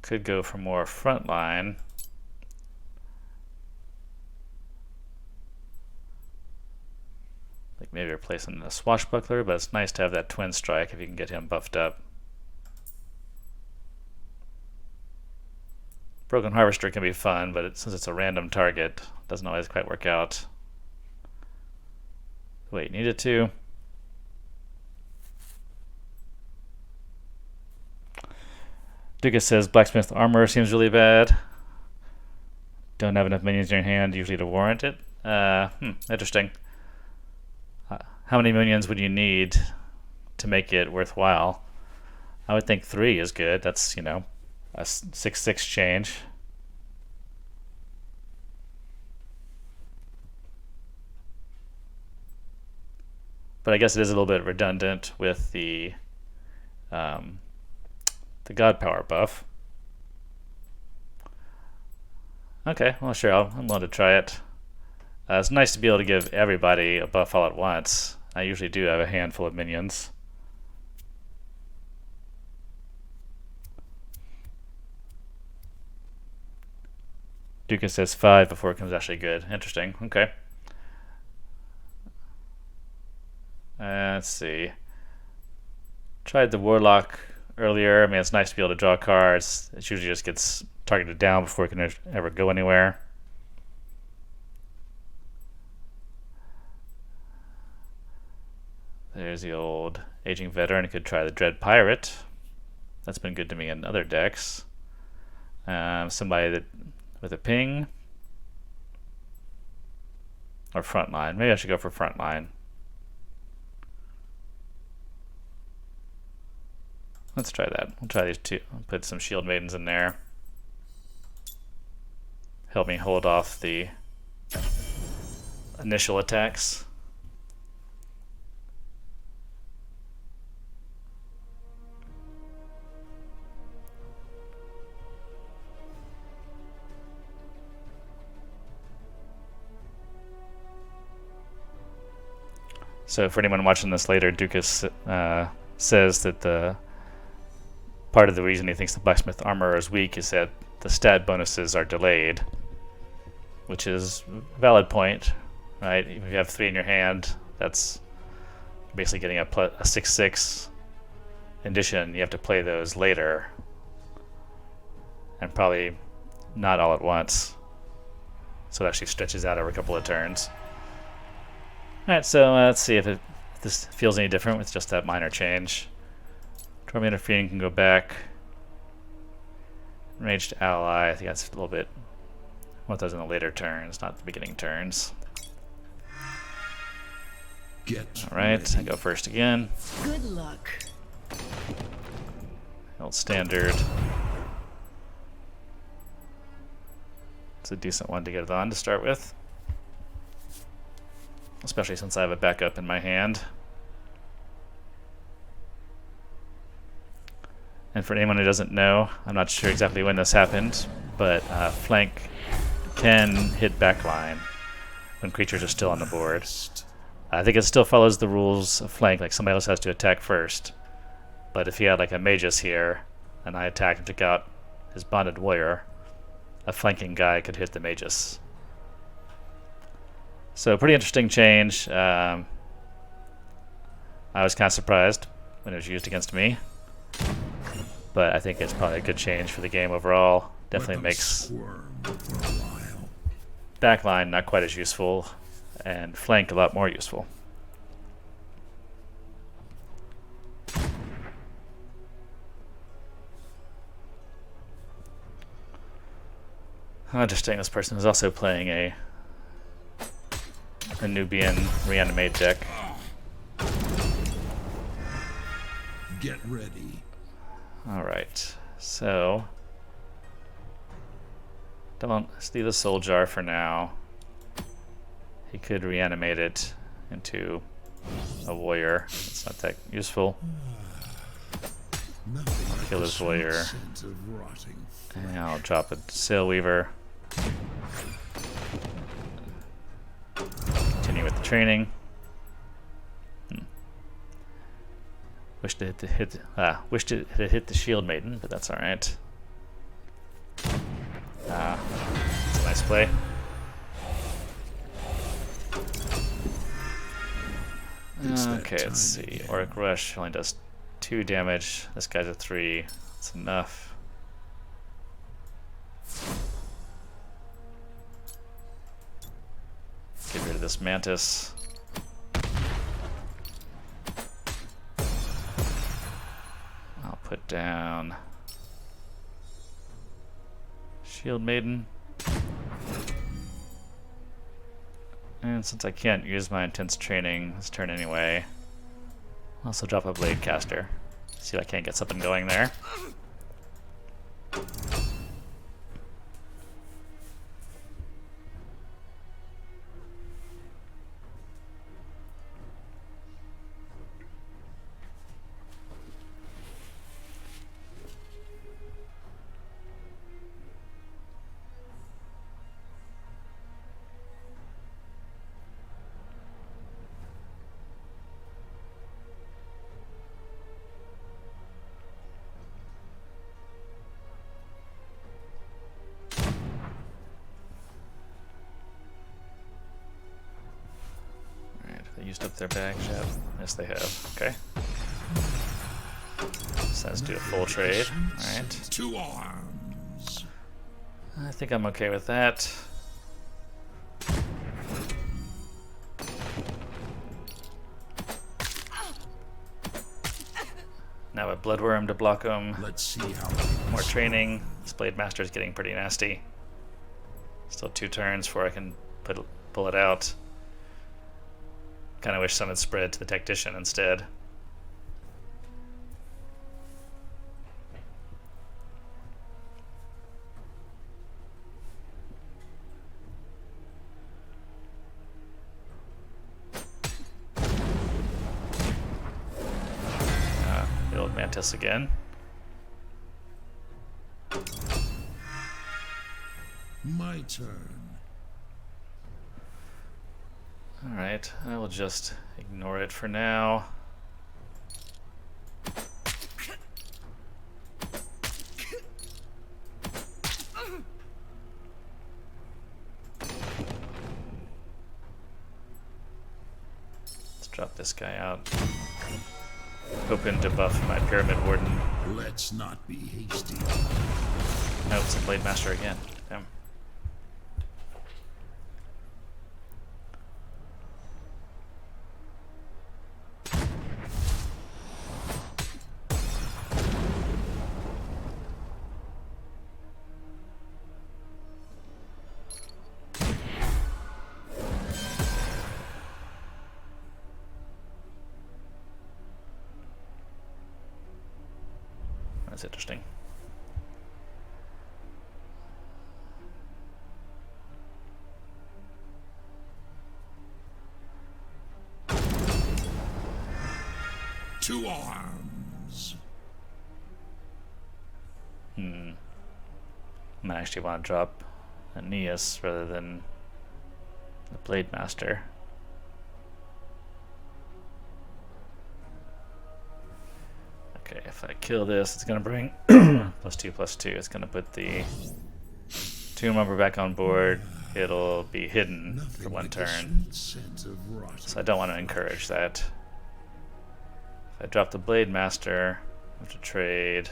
A: Could go for more frontline. Like maybe replacing the Swashbuckler, but it's nice to have that twin strike if you can get him buffed up. Broken Harvester can be fun, but since it's a random target, it doesn't always quite work out. Wait, needed to. Dukas says Blacksmith Armor seems really bad. Don't have enough minions in your hand usually to warrant it. Interesting. How many minions would you need to make it worthwhile? I would think 3 is good. That's, you know, a 6/6 change. But I guess it is a little bit redundant with the God Power buff. Okay, well sure, I'm willing to try it. It's nice to be able to give everybody a buff all at once. I usually do have a handful of minions. Dukas says 5 before it becomes actually good. Interesting. Okay. Let's see. Tried the Warlock earlier. I mean, it's nice to be able to draw cards. It usually just gets targeted down before it can ever go anywhere. There's the old aging veteran. You could try the Dread Pirate. That's been good to me in other decks. Somebody that with a ping or frontline. Maybe I should go for frontline. Let's try that. We'll try these two. I'll put some Shield Maidens in there. Help me hold off the initial attacks. So for anyone watching this later, Dukas says that the part of the reason he thinks the blacksmith armor is weak is that the stat bonuses are delayed, which is a valid point, right? If you have 3 in your hand, that's basically getting a 6/6 addition. You have to play those later, and probably not all at once, so it actually stretches out over a couple of turns. Alright, so let's see if this feels any different with just that minor change. Tormentor Fiend can go back. Raged Ally, I think that's a little bit... I want those in the later turns, not the beginning turns. Alright, I go first again.
D: Good luck.
A: Old standard. It's a decent one to get it on to start with. Especially since I have a backup in my hand. And for anyone who doesn't know, I'm not sure exactly when this happened, but flank can hit backline when creatures are still on the board. I think it still follows the rules of flank, like somebody else has to attack first. But if you had like a Magus here, and I attacked and took out his bonded warrior, a flanking guy could hit the Magus. So pretty interesting change. I was kind of surprised when it was used against me, but I think it's probably a good change for the game overall. Definitely makes backline not quite as useful and flank a lot more useful. Interesting, this person is also playing a Nubian reanimate deck.
C: Get ready.
A: Alright, so let's leave the soul jar for now. He could reanimate it into a warrior. It's not that useful. Kill his warrior. And I'll drop a Sail Weaver. Continue with the training. Wished it had hit the Shield Maiden, but that's alright. It's a nice play. Okay, let's see. Auric Rush only does 2 damage. This guy's a 3. That's enough. Get rid of this Mantis. I'll put down Shield Maiden. And since I can't use my intense training this turn anyway, I'll also drop a Blade Caster. See if I can't get something going there. used up their bags yet? Yes, they have. Okay. So let's do a full trade. Alright.
C: To arms.
A: I think I'm okay with that. Now a Bloodworm to block him.
C: Let's see how
A: More training. This Blade Master is getting pretty nasty. Still 2 turns before I can pull it out. Kind of wish some had spread to the Tactician instead. The old Mantis again.
C: my turn.
A: Alright, I will just ignore it for now. Let's drop this guy out. Hoping to buff my Pyramid Warden.
C: Let's not be hasty.
A: Nope, it's a Blade Master again. Damn. That's interesting.
C: To arms.
A: I might actually want to drop Aeneas rather than the Blade Master. Okay, if I kill this, it's going to bring +2/+2. It's going to put the Tomb Umber back on board. It'll be hidden for one turn. So I don't want to encourage that. If I drop the Blade Master, I have to trade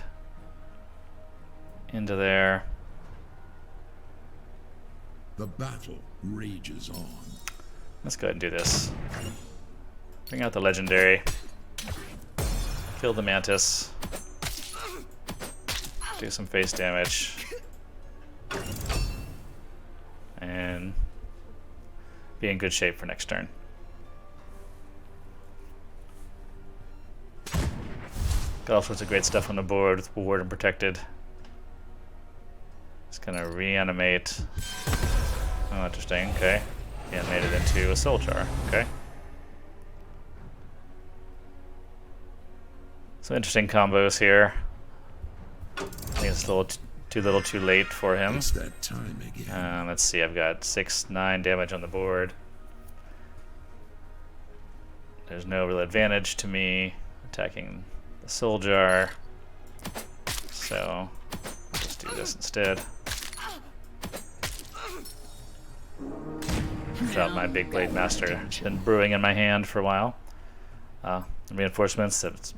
A: into there.
C: The battle rages on.
A: Let's go ahead and do this. Bring out the Legendary. Kill the Mantis. Do some face damage. And be in good shape for next turn. Got all sorts of great stuff on the board with Warden protected. Just gonna reanimate. Oh, interesting. Okay. Animated into a Soul Jar. Okay. Some interesting combos here. I think it's a little too little too late for him.
C: It's that time again.
A: Let's see, I've got 6/9 damage on the board. There's no real advantage to me attacking the Soul Jar. So I'll just do this instead. Drop my big Blade Master. It's been brewing in my hand for a while. Reinforcements, it's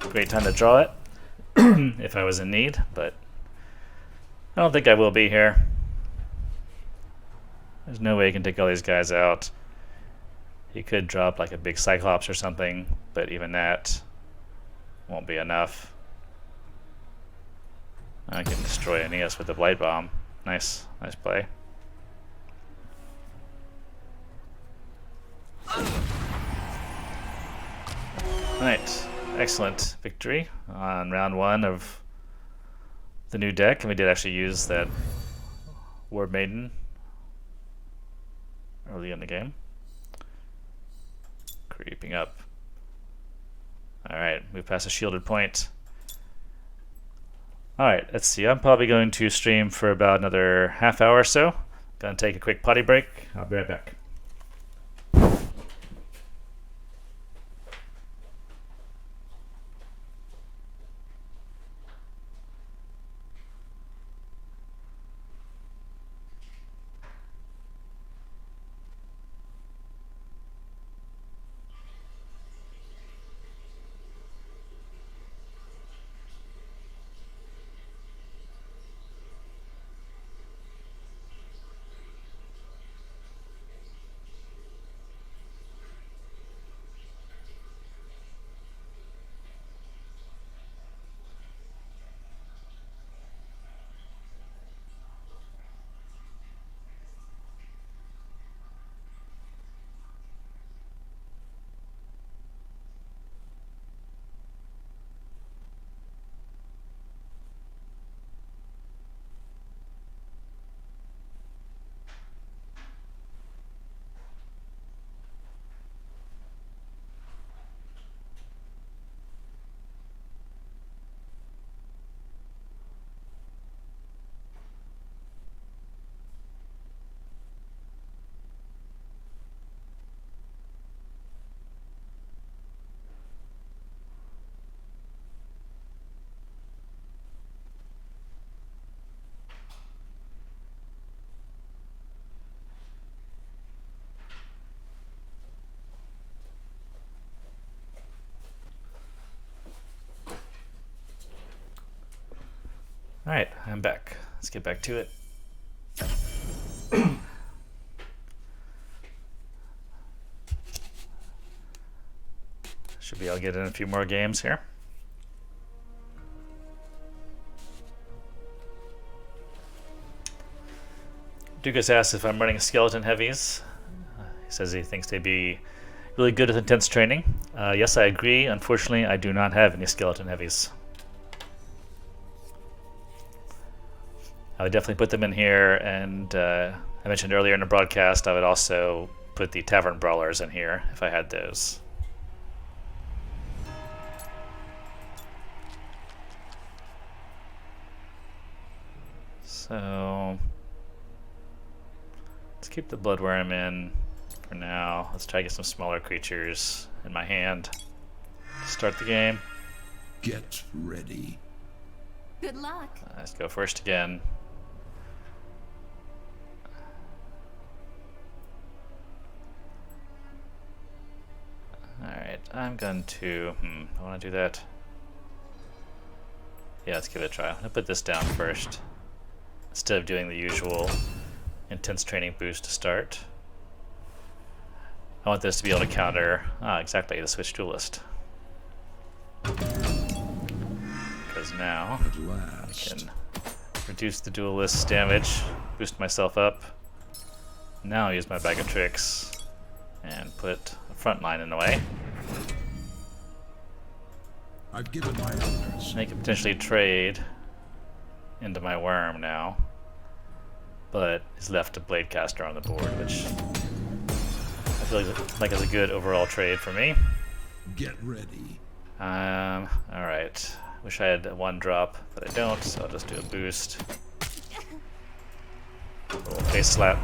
A: a great time to draw it if I was in need, but I don't think I will be here. There's no way he can take all these guys out. He could drop like a big Cyclops or something, but even that won't be enough. I can destroy Aeneas with the Blight Bomb. Nice play. Right, excellent victory on round 1 of the new deck, and we did actually use that War Maiden early in the game. Creeping up. Alright, move past a shielded point. Alright, let's see. I'm probably going to stream for about another half hour or so. Gonna take a quick potty break. I'll be right back. Alright, I'm back. Let's get back to it. Should be able to get in a few more games here. Dukas asks if I'm running skeleton heavies. He says he thinks they'd be really good with intense training. Yes, I agree. Unfortunately, I do not have any skeleton heavies. I would definitely put them in here, and I mentioned earlier in the broadcast I would also put the Tavern Brawlers in here if I had those. So let's keep the Bloodworm in for now. Let's try to get some smaller creatures in my hand to start the game.
C: Get ready.
B: Good luck.
A: Let's go first again. Alright, I'm going to... I want to do that. Yeah, let's give it a try. I'm going to put this down first, instead of doing the usual intense training boost to start. I want this to be able to counter, exactly, the Switch Duelist. Because now
C: At
A: I
C: last.
A: can reduce the Duelist's damage, boost myself up. Now use my bag of tricks and put a front line in the way.
C: I've given my orders.
A: I can potentially trade into my worm now, but he's left a Bladecaster on the board, which I feel like is a good overall trade for me.
C: Get ready.
A: Alright. Wish I had one drop, but I don't, so I'll just do a boost. A little face slap.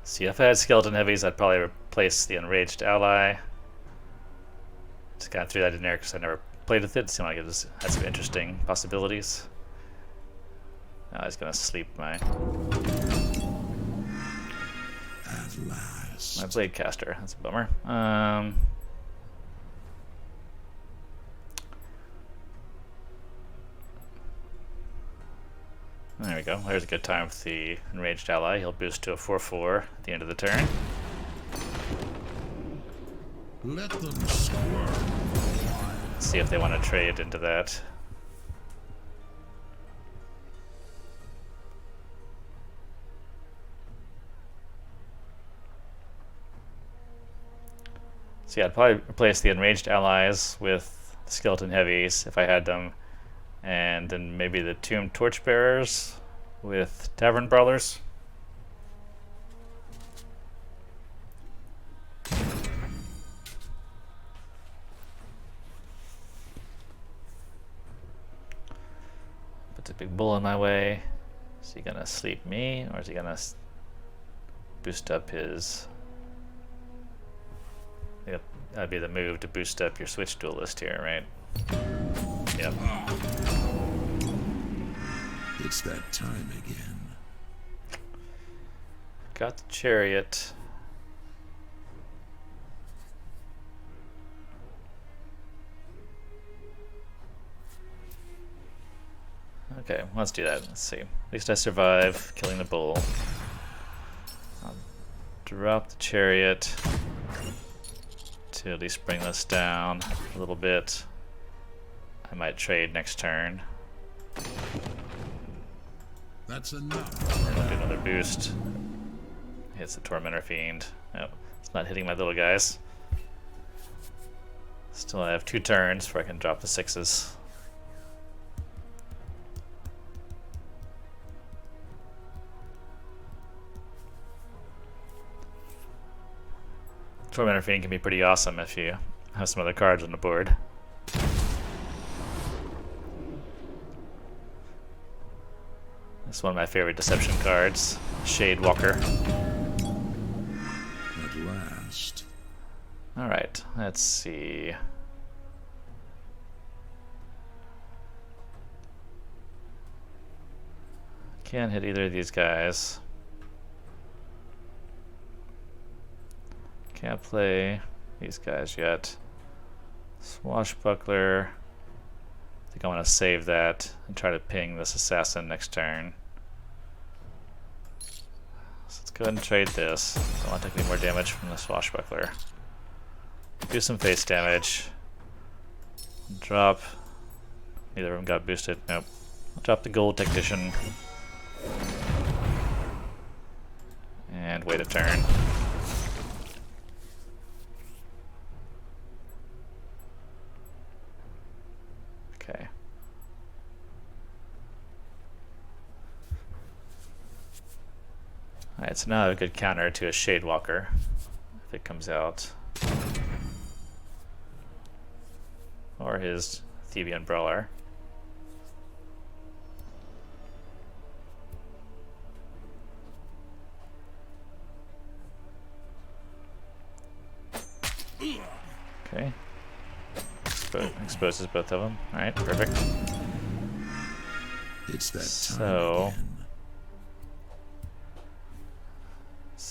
A: See, if I had skeleton heavies, I'd probably replace the enraged ally. Just kind of threw that in there because I never played with it. Seemed like it just had some interesting possibilities. Now he's gonna sleep my
C: At last.
A: blade caster. That's a bummer. There we go. There's a good time with the enraged ally. He'll boost to a 4/4 at the end of the turn.
C: Let them squirm for a while.
A: Let's see if they want to trade into that. So yeah, I'd probably replace the enraged allies with the skeleton heavies if I had them, and then maybe the tomb torchbearers with tavern brawlers. Puts a big bull in my way. Is he gonna sleep me, or is he gonna boost up his... Yep, that'd be the move to boost up your Switch Duelist here, right? Yep.
C: It's that time again.
A: Got the chariot. Okay, let's do that. Let's see. At least I survive killing the bull. I'll drop the chariot to at least bring this down a little bit. I might trade next turn.
C: That's enough.
A: I'll do another boost. Hits the Tormentor Fiend. Nope, it's not hitting my little guys. Still, I have 2 turns before I can drop the 6s. Tormentor Fiend can be pretty awesome if you have some other cards on the board. It's one of my favorite deception cards, Shade Walker.
C: At last.
A: Alright, let's see. Can't hit either of these guys. Can't play these guys yet. Swashbuckler. I think I want to save that and try to ping this assassin next turn. So let's go ahead and trade this. Don't want to take any more damage from the swashbuckler. Do some face damage. Drop. Neither of them got boosted. Nope. I'll drop the gold technician. And wait a turn. Okay. Alright, so now I have a good counter to a Shadewalker if it comes out. Or his Tavern Brawler. Okay. Exposes both of them. Alright, perfect.
C: It's that time
A: So,
C: again.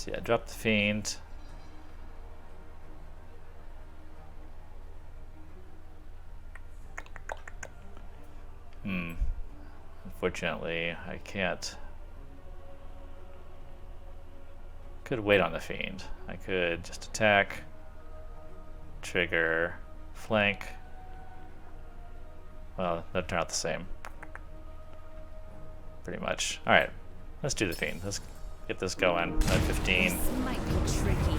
A: see, I dropped the Fiend. Unfortunately, I can't. Could wait on the Fiend. I could just attack, trigger, flank. Well, that'd turn out the same. Pretty much. Alright, let's do the Fiend. Let's get this going at 15.
B: This might be tricky.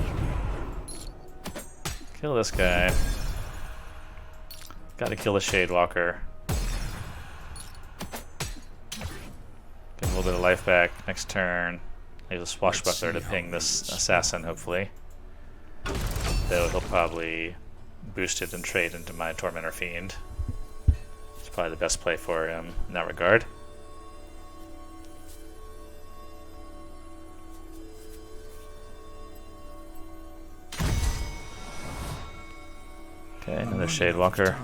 A: Kill this guy. Gotta kill the Shadewalker. Get a little bit of life back next turn. Use a Swashbuckler to ping this assassin, hopefully. Though he'll probably boost it and trade into my Tormentor Fiend. It's probably the best play for him in that regard. Okay, another Shadewalker.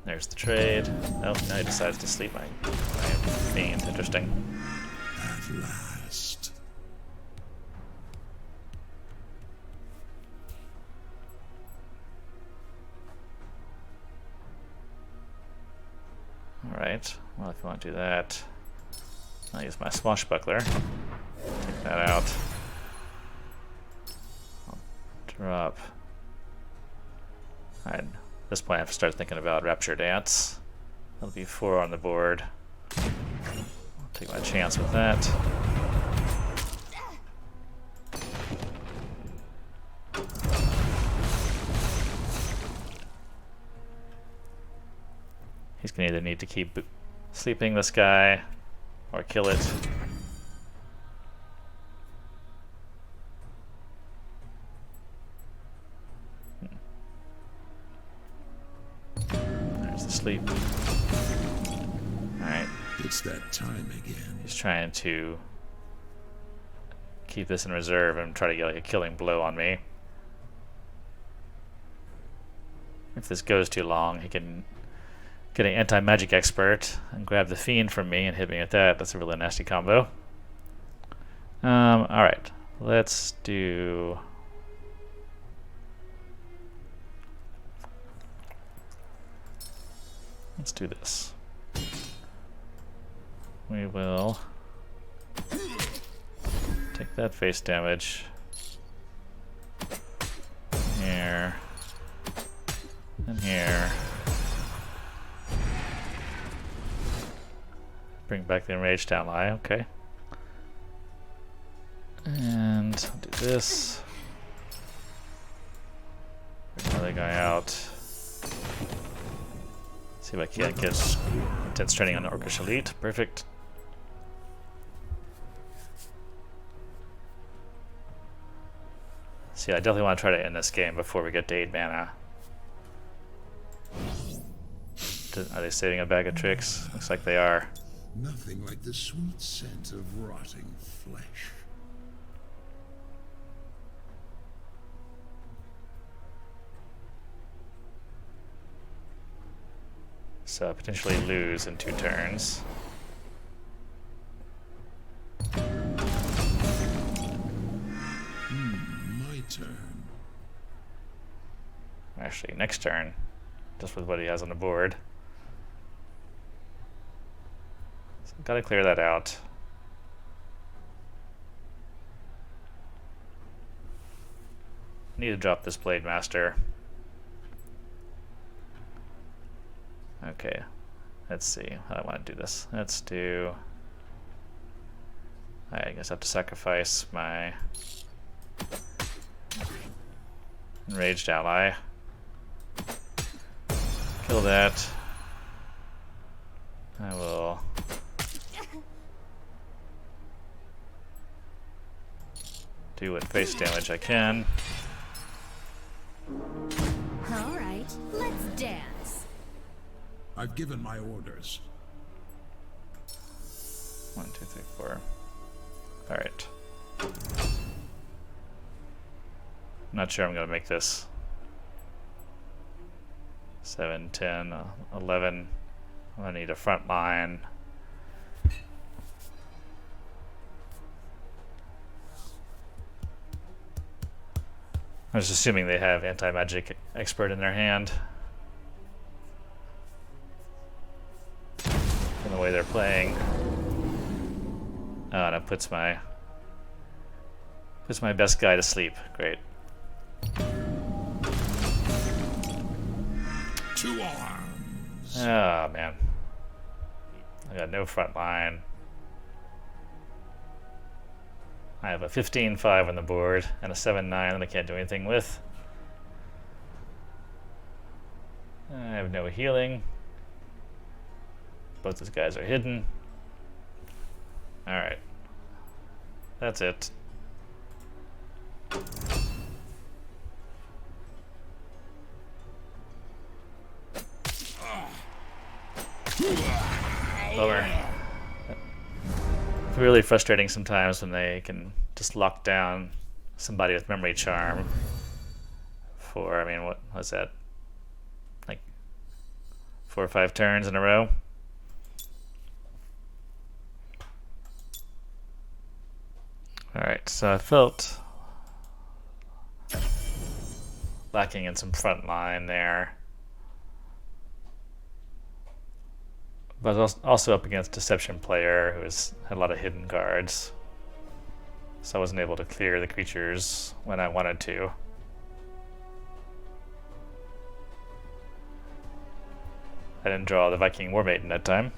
A: There's the trade. Oh, now he decides to sleep my Fiend. Interesting.
C: At last.
A: Alright, well, if you want to do that, I'll use my Swashbuckler. Take that out. I'll drop. Alright, at this point I have to start thinking about Rapture Dance. That'll be 4 on the board. I'll take my chance with that. He's gonna either need to keep sleeping this guy or kill it. There's the sleep. Alright.
C: It's that time again.
A: He's trying to keep this in reserve and try to get like a killing blow on me. If this goes too long, he can get an anti-magic expert and grab the Fiend from me and hit me with that. That's a really nasty combo. Alright, let's do... Let's do this. We will take that face damage. Here. And here. Bring back the enraged ally, okay. And I'll do this. Bring another guy out. See if I can't get intense training on Orcish Elite. Perfect. See, I definitely want to try to end this game before we get to 8 mana. Are they saving a bag of tricks? Looks like they are.
C: Nothing like the sweet scent of rotting flesh.
A: So potentially lose in 2 turns. actually, next turn, just with what he has on the board. So gotta clear that out. Need to drop this Blade Master. Okay, let's see how I want to do this. Let's do... I guess I have to sacrifice my enraged ally. Kill that. I will do what face damage I can.
B: All right, let's dance.
C: I've given my orders.
A: 1, 2, 3, 4. All right. I'm not sure I'm going to make this. 7, 10, 11. I'm going to need a front line. I was assuming they have anti-magic expert in their hand. From the way they're playing. Oh, and it puts my best guy to sleep. Great.
C: To arms.
A: Oh man. I got no front line. I have a 15-5 on the board and a 7-9 that I can't do anything with. I have no healing. Both those guys are hidden. Alright. That's it. Lower. It's really frustrating sometimes when they can just lock down somebody with memory charm for, I mean, what was that? Like 4 or 5 turns in a row? Alright, so I felt lacking in some front line there. But I was also up against Deception player who had a lot of hidden guards. So I wasn't able to clear the creatures when I wanted to. I didn't draw the Viking War Maiden that time.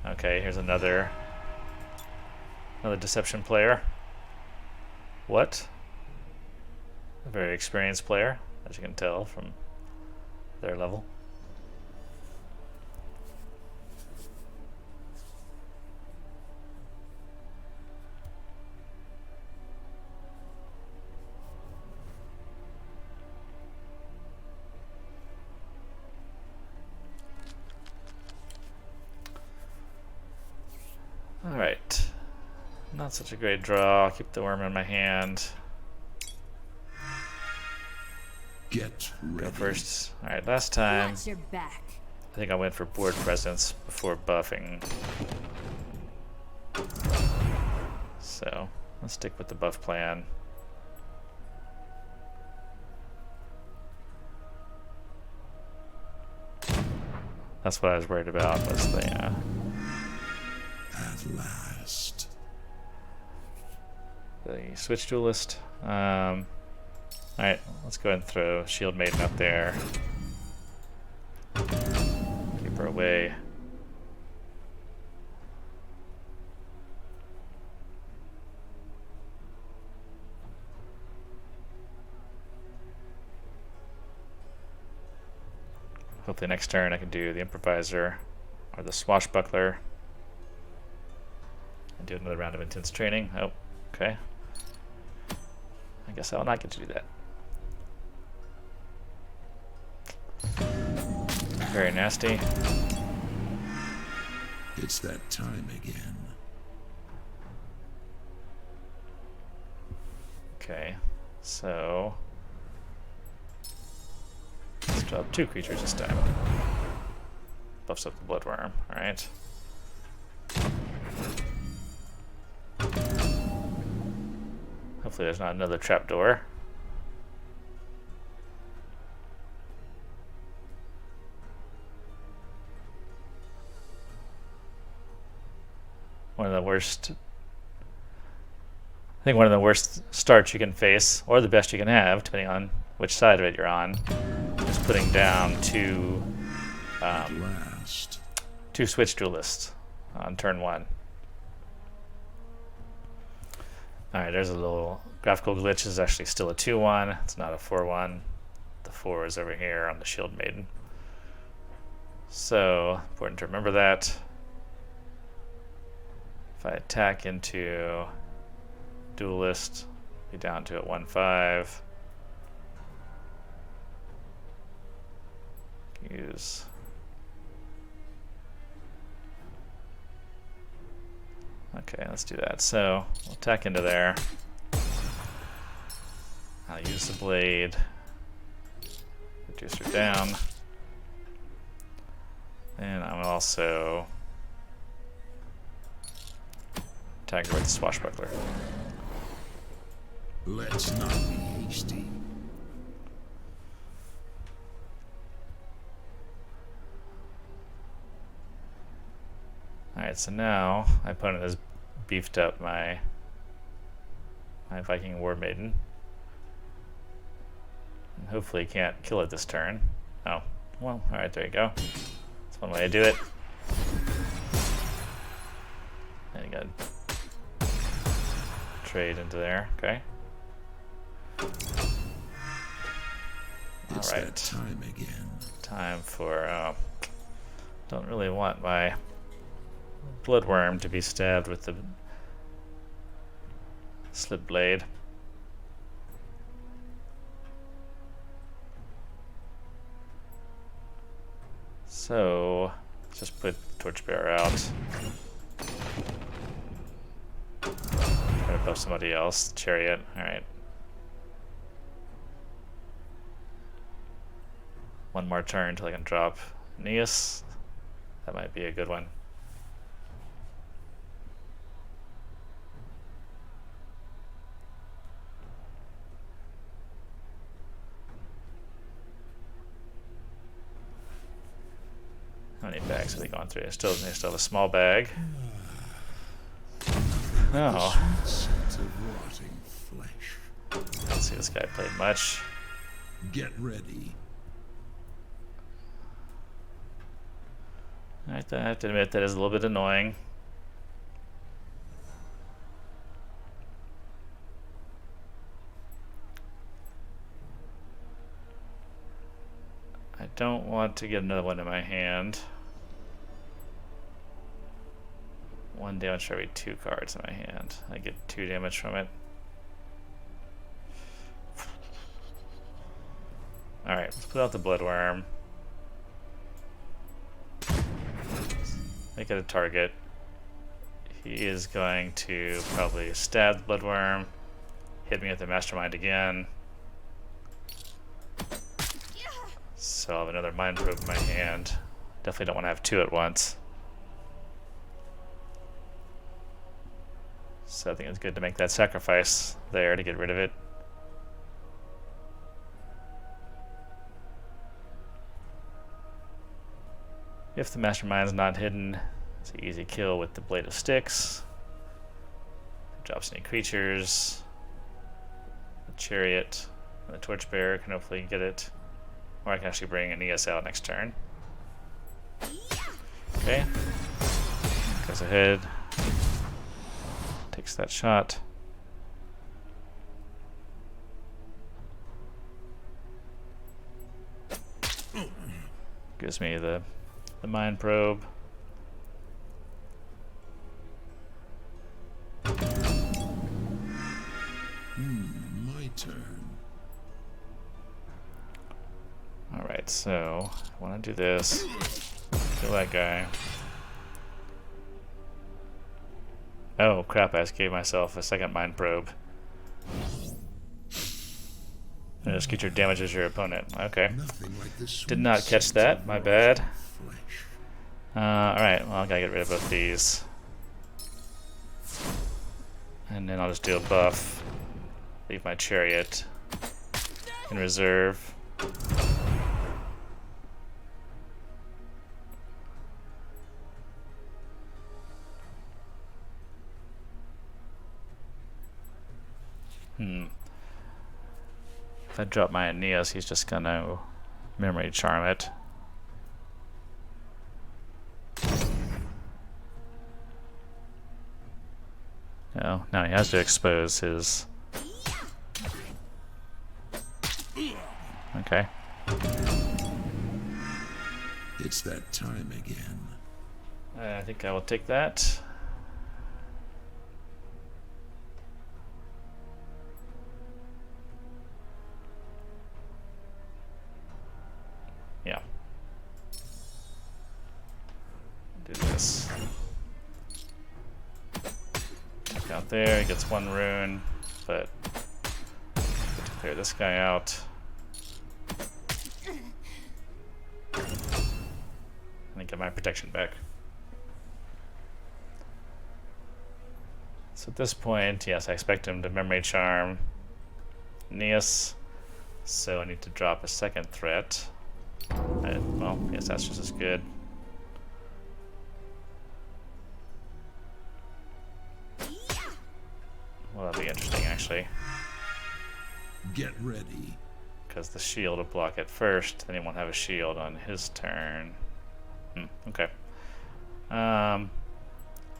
A: Okay, here's another Deception player. What? A very experienced player, as you can tell from their level. Alright. Not such a great draw. I'll keep the worm in my hand.
C: Get ready.
A: Go first. Alright, last time
B: Watch your back.
A: I think I went for board presence before buffing. So let's stick with the buff plan. That's what I was worried about, was the
C: At last.
A: the switch duelist. Alright, let's go ahead and throw Shield Maiden up there. Keep her away. Hopefully next turn I can do the Improviser or the Swashbuckler and do another round of intense training. Oh, okay. I guess I will not get to do that. Very nasty.
C: It's that time again.
A: Okay, so let's drop 2 creatures this time. Buffs up the Bloodworm, alright. Hopefully there's not another trapdoor. one of the worst. I think one of the worst starts you can face, or the best you can have, depending on which side of it you're on, is putting down two switch duelists on turn 1. Alright, there's a little graphical glitch. Is actually still a 2-1. It's not a 4-1. The 4 is over here on the Shield Maiden. So, important to remember that. If I attack into duelist, be down to a 1-5. Use okay, let's do that. So we'll attack into there. I'll use the blade, reduce her down, and I'm also attack her with the swashbuckler.
C: Let's not be hasty.
A: Alright, so now my opponent has beefed up my Viking War Maiden. And hopefully can't kill it this turn. Oh, well, alright, there you go. That's one way to do it. And you got trade into there, okay.
C: It's
A: Alright.
C: that time again.
A: Time for don't really want my bloodworm to be stabbed with the slit blade. So let's just put Torchbearer out. Try to buff somebody else. Chariot. Alright. One more turn until I can drop Aeneas. That might be a good one. How many bags have they gone through? They still have a small bag. Oh.
C: Scent of rotting flesh.
A: Let's see, this guy played much.
C: Get ready.
A: I have to admit that is a little bit annoying. I don't want to get another one in my hand. 1 damage for every 2 cards in my hand. I get 2 damage from it. Alright, let's put out the Bloodworm. Make it a target. He is going to probably stab the Bloodworm, hit me with the Mastermind again. So I'll have another Mind Probe in my hand. Definitely don't want to have 2 at once. So I think it's good to make that sacrifice there to get rid of it. If the Mastermind's not hidden, it's an easy kill with the Blade of Sticks. Drops any creatures. The Chariot and the Torchbearer can hopefully get it. Or I can actually bring Aeneas out next turn. Okay. Goes ahead. Takes that shot. Gives me the Mind Probe.
C: My turn.
A: Alright, so I want to do this. Kill that guy. Oh crap, I just gave myself a second Mind Probe. And just get your damage as your opponent. Okay.
C: Nothing like this.
A: Did not catch that, my bad.
C: Flesh.
A: Alright, well I gotta get rid of both these. And then I'll just do a buff. Leave my Chariot in reserve. If I drop my Aeneas, he's just gonna memory charm it. Oh, now he has to expose his... Okay.
C: It's that time again.
A: I think I will take that. Yeah. Do this. Take out there, he gets 1 rune, but get to clear this guy out. And get my protection back. So at this point, yes, I expect him to memory charm Aeneas. So I need to drop a second threat. Well, yes, that's just as good. Well, that'll be interesting, actually.
C: Get ready.
A: Because the shield will block it first, then he won't have a shield on his turn. Okay. Yeah,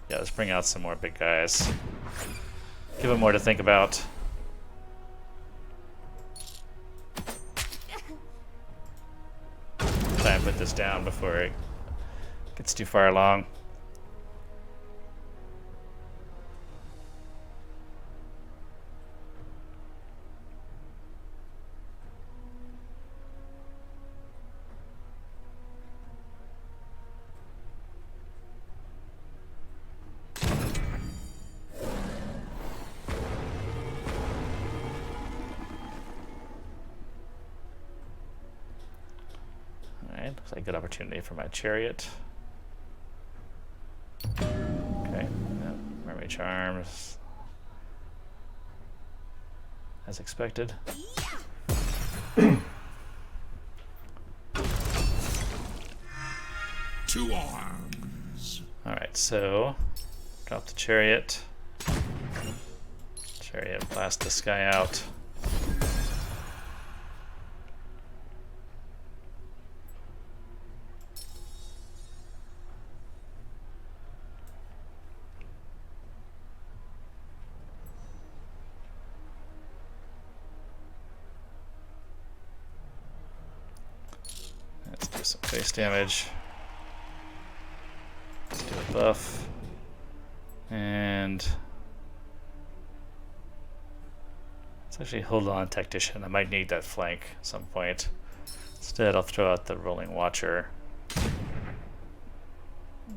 A: let's bring out some more big guys. Give him more to think about. Try and put this down before it gets too far along. Looks like a good opportunity for my chariot. Okay, yeah, memory charms. As expected.
C: To arms.
A: Alright, so drop the chariot. Chariot, blast this guy out. Let's do some face damage. Let's do a buff. And let's actually hold on Tactician. I might need that flank at some point. Instead, I'll throw out the Rolling Watcher.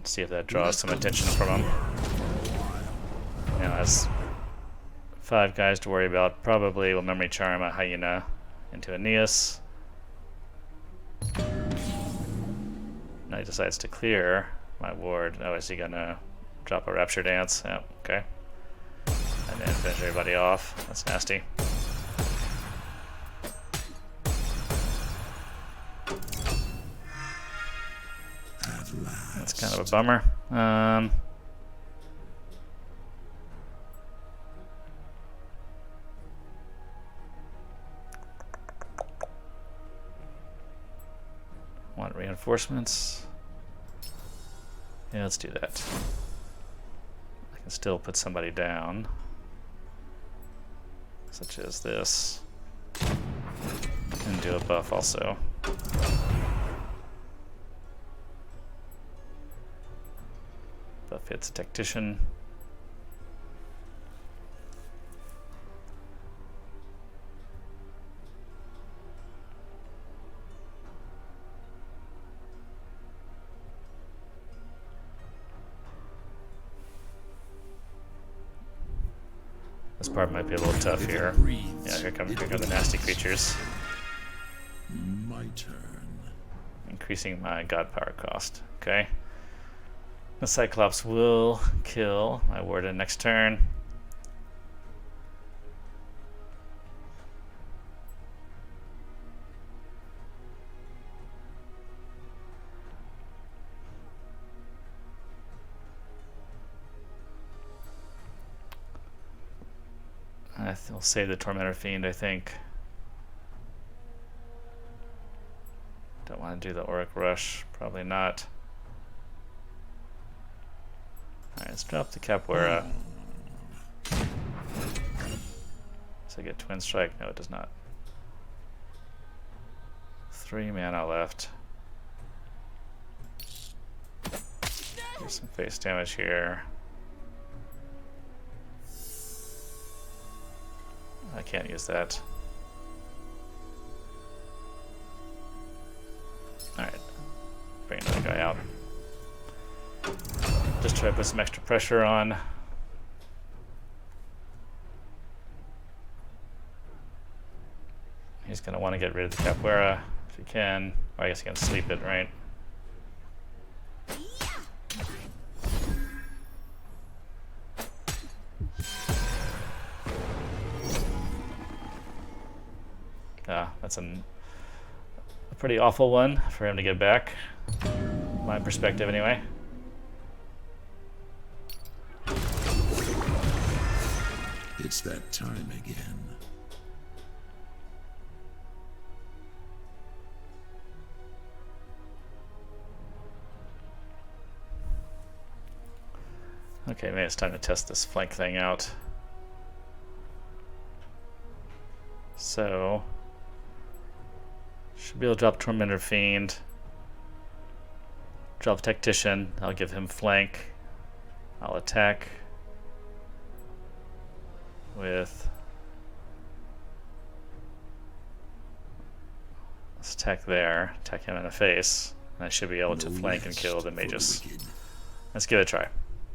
A: See if that draws some attention from him. Now, that's 5 guys to worry about. Probably will memory charm a Hyena into Aeneas. Now he decides to clear my ward. Oh, is he gonna drop a Rapture Dance? Yeah, okay. And then finish everybody off. That's nasty. That's kind of a bummer. Want reinforcements? Yeah, let's do that. I can still put somebody down, such as this, and do a buff also. Buff hits Tactician. This part might be a little tough here. Yeah, here come the nasty creatures.
C: My turn.
A: Increasing my god power cost. Okay. The Cyclops will kill my Warden next turn. We'll save the Tormentor Fiend, I think. Don't want to do the Auric Rush. Probably not. Alright, let's drop the Capoeira. Does it get Twin Strike? No, it does not. 3 mana left. Do some face damage here. I can't use that. Alright. Bring another guy out. Just try to put some extra pressure on. He's going to want to get rid of the Capoeira if he can. Or I guess he can sleep it, right? That's a pretty awful one for him to get back. My perspective, anyway.
C: It's that time again.
A: Okay, maybe it's time to test this flank thing out. So, should be able to drop Tormentor Fiend. Drop Tactician. I'll give him flank. I'll attack with. Let's attack there. Attack him in the face. And I should be able to flank and kill the mages. Let's give it a try.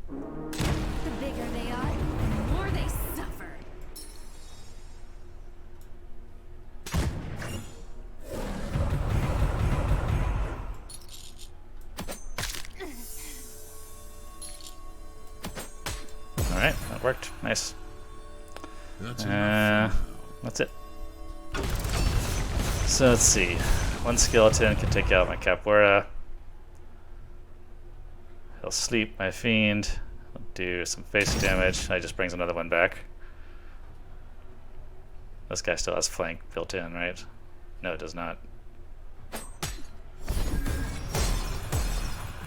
B: The bigger they are, the more they suffer.
A: Alright, that worked. Nice.
C: That's enough for now.
A: That's it. So let's see. One skeleton can take out my Capoeira. He'll sleep my fiend. He'll do some face damage. He just brings another one back. This guy still has flank built in, right? No, it does not.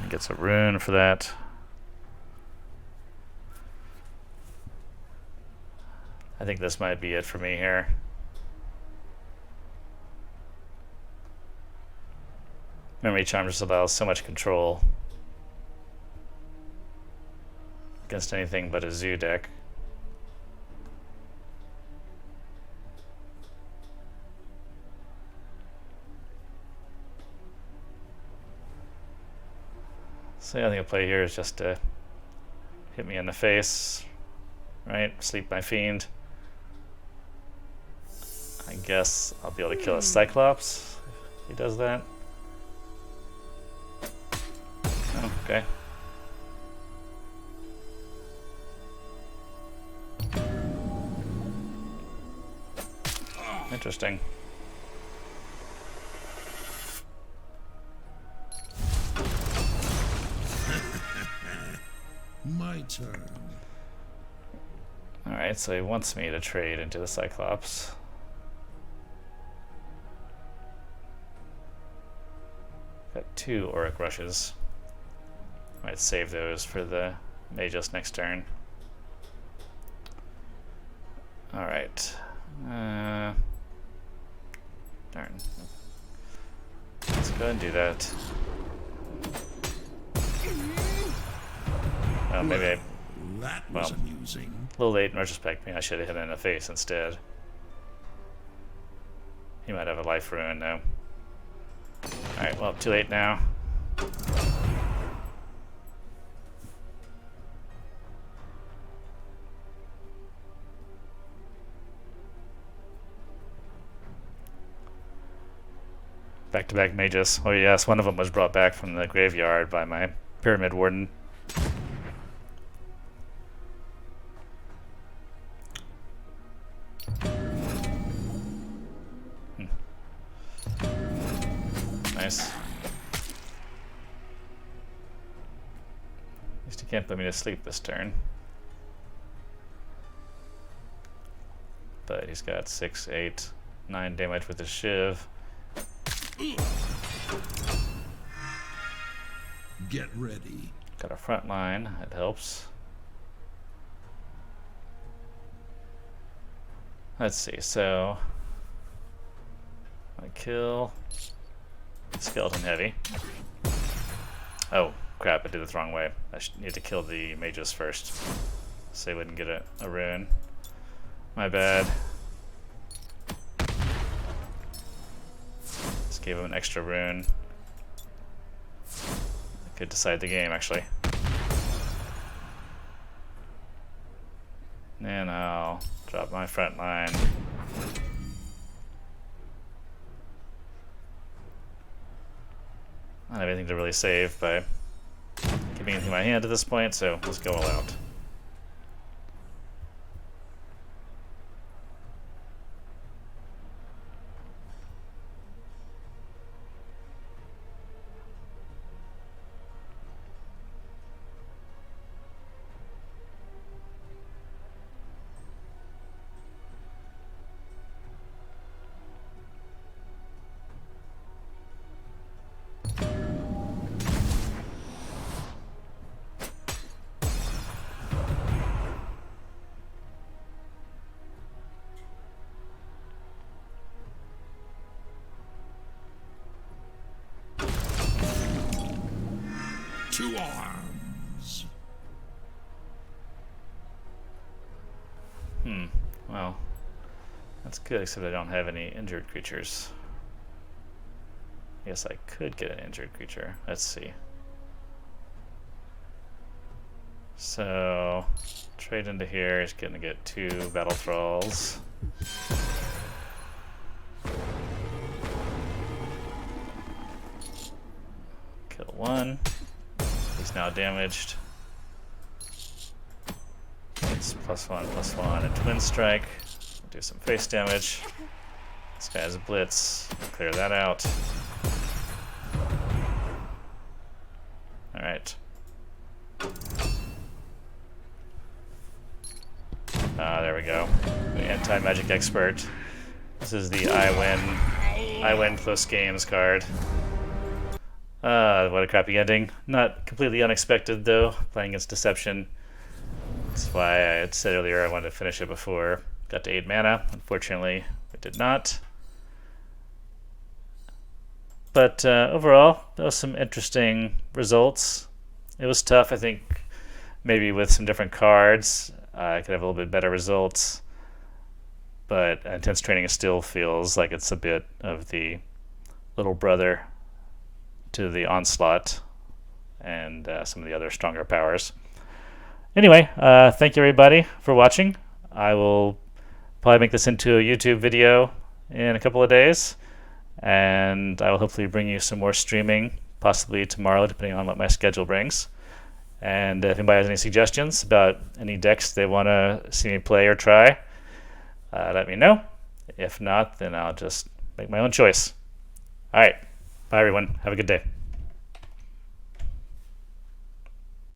A: He gets a rune for that. I think this might be it for me here. Memory Charm just allows so much control against anything but a zoo deck. So the only thing I'll play here is just to hit me in the face, right? Sleep my fiend. I guess I'll be able to kill a Cyclops if he does that. Oh, okay. Interesting.
C: My turn.
A: Alright, so he wants me to trade into the Cyclops. Got 2 Auric Rushes. Might save those for the Magus next turn. Alright. Darn. Let's go ahead and do that. Well, maybe I.
C: That was amusing.
A: A little late in retrospect. Maybe I should have hit him in the face instead. He might have a life rune though. Alright, well, too late now. Back-to-back mages. Oh yes, one of them was brought back from the graveyard by my Pyramid Warden. Nice. At least he can't put me to sleep this turn. but he's got 6, 8, 9 damage with his shiv.
C: Get ready.
A: Got a front line, it helps. Let's see, so I kill skeleton heavy. Oh crap, I did it the wrong way. I need to kill the mages first so they wouldn't get a rune. My bad. Just gave him an extra rune. I could decide the game actually. And I'll drop my front line. I don't have anything to really save by keeping anything in my hand at this point, so let's go all out.
C: To arms.
A: Well, that's good, except I don't have any injured creatures. Yes, I could get an injured creature. Let's see. So, trade into here. He's going to get 2 battle thralls. Kill 1. He's now damaged. It's +1/+1 and twin strike. Do some face damage. This guy has a blitz. Clear that out. Alright. There we go. The anti-magic expert. This is the I win close games card. What a crappy ending. Not completely unexpected though, playing against Deception. That's why I had said earlier I wanted to finish it before. Got to 8 mana. Unfortunately, it did not. But overall, there was some interesting results. It was tough, I think, maybe with some different cards. I could have a little bit better results. But Intense Training still feels like it's a bit of the little brother to the Onslaught and some of the other stronger powers. Anyway, thank you everybody for watching. I will probably make this into a YouTube video in a couple of days, and I will hopefully bring you some more streaming, possibly tomorrow, depending on what my schedule brings. And if anybody has any suggestions about any decks they want to see me play or try, let me know. If not, then I'll just make my own choice. All right. Bye, everyone. Have a good day.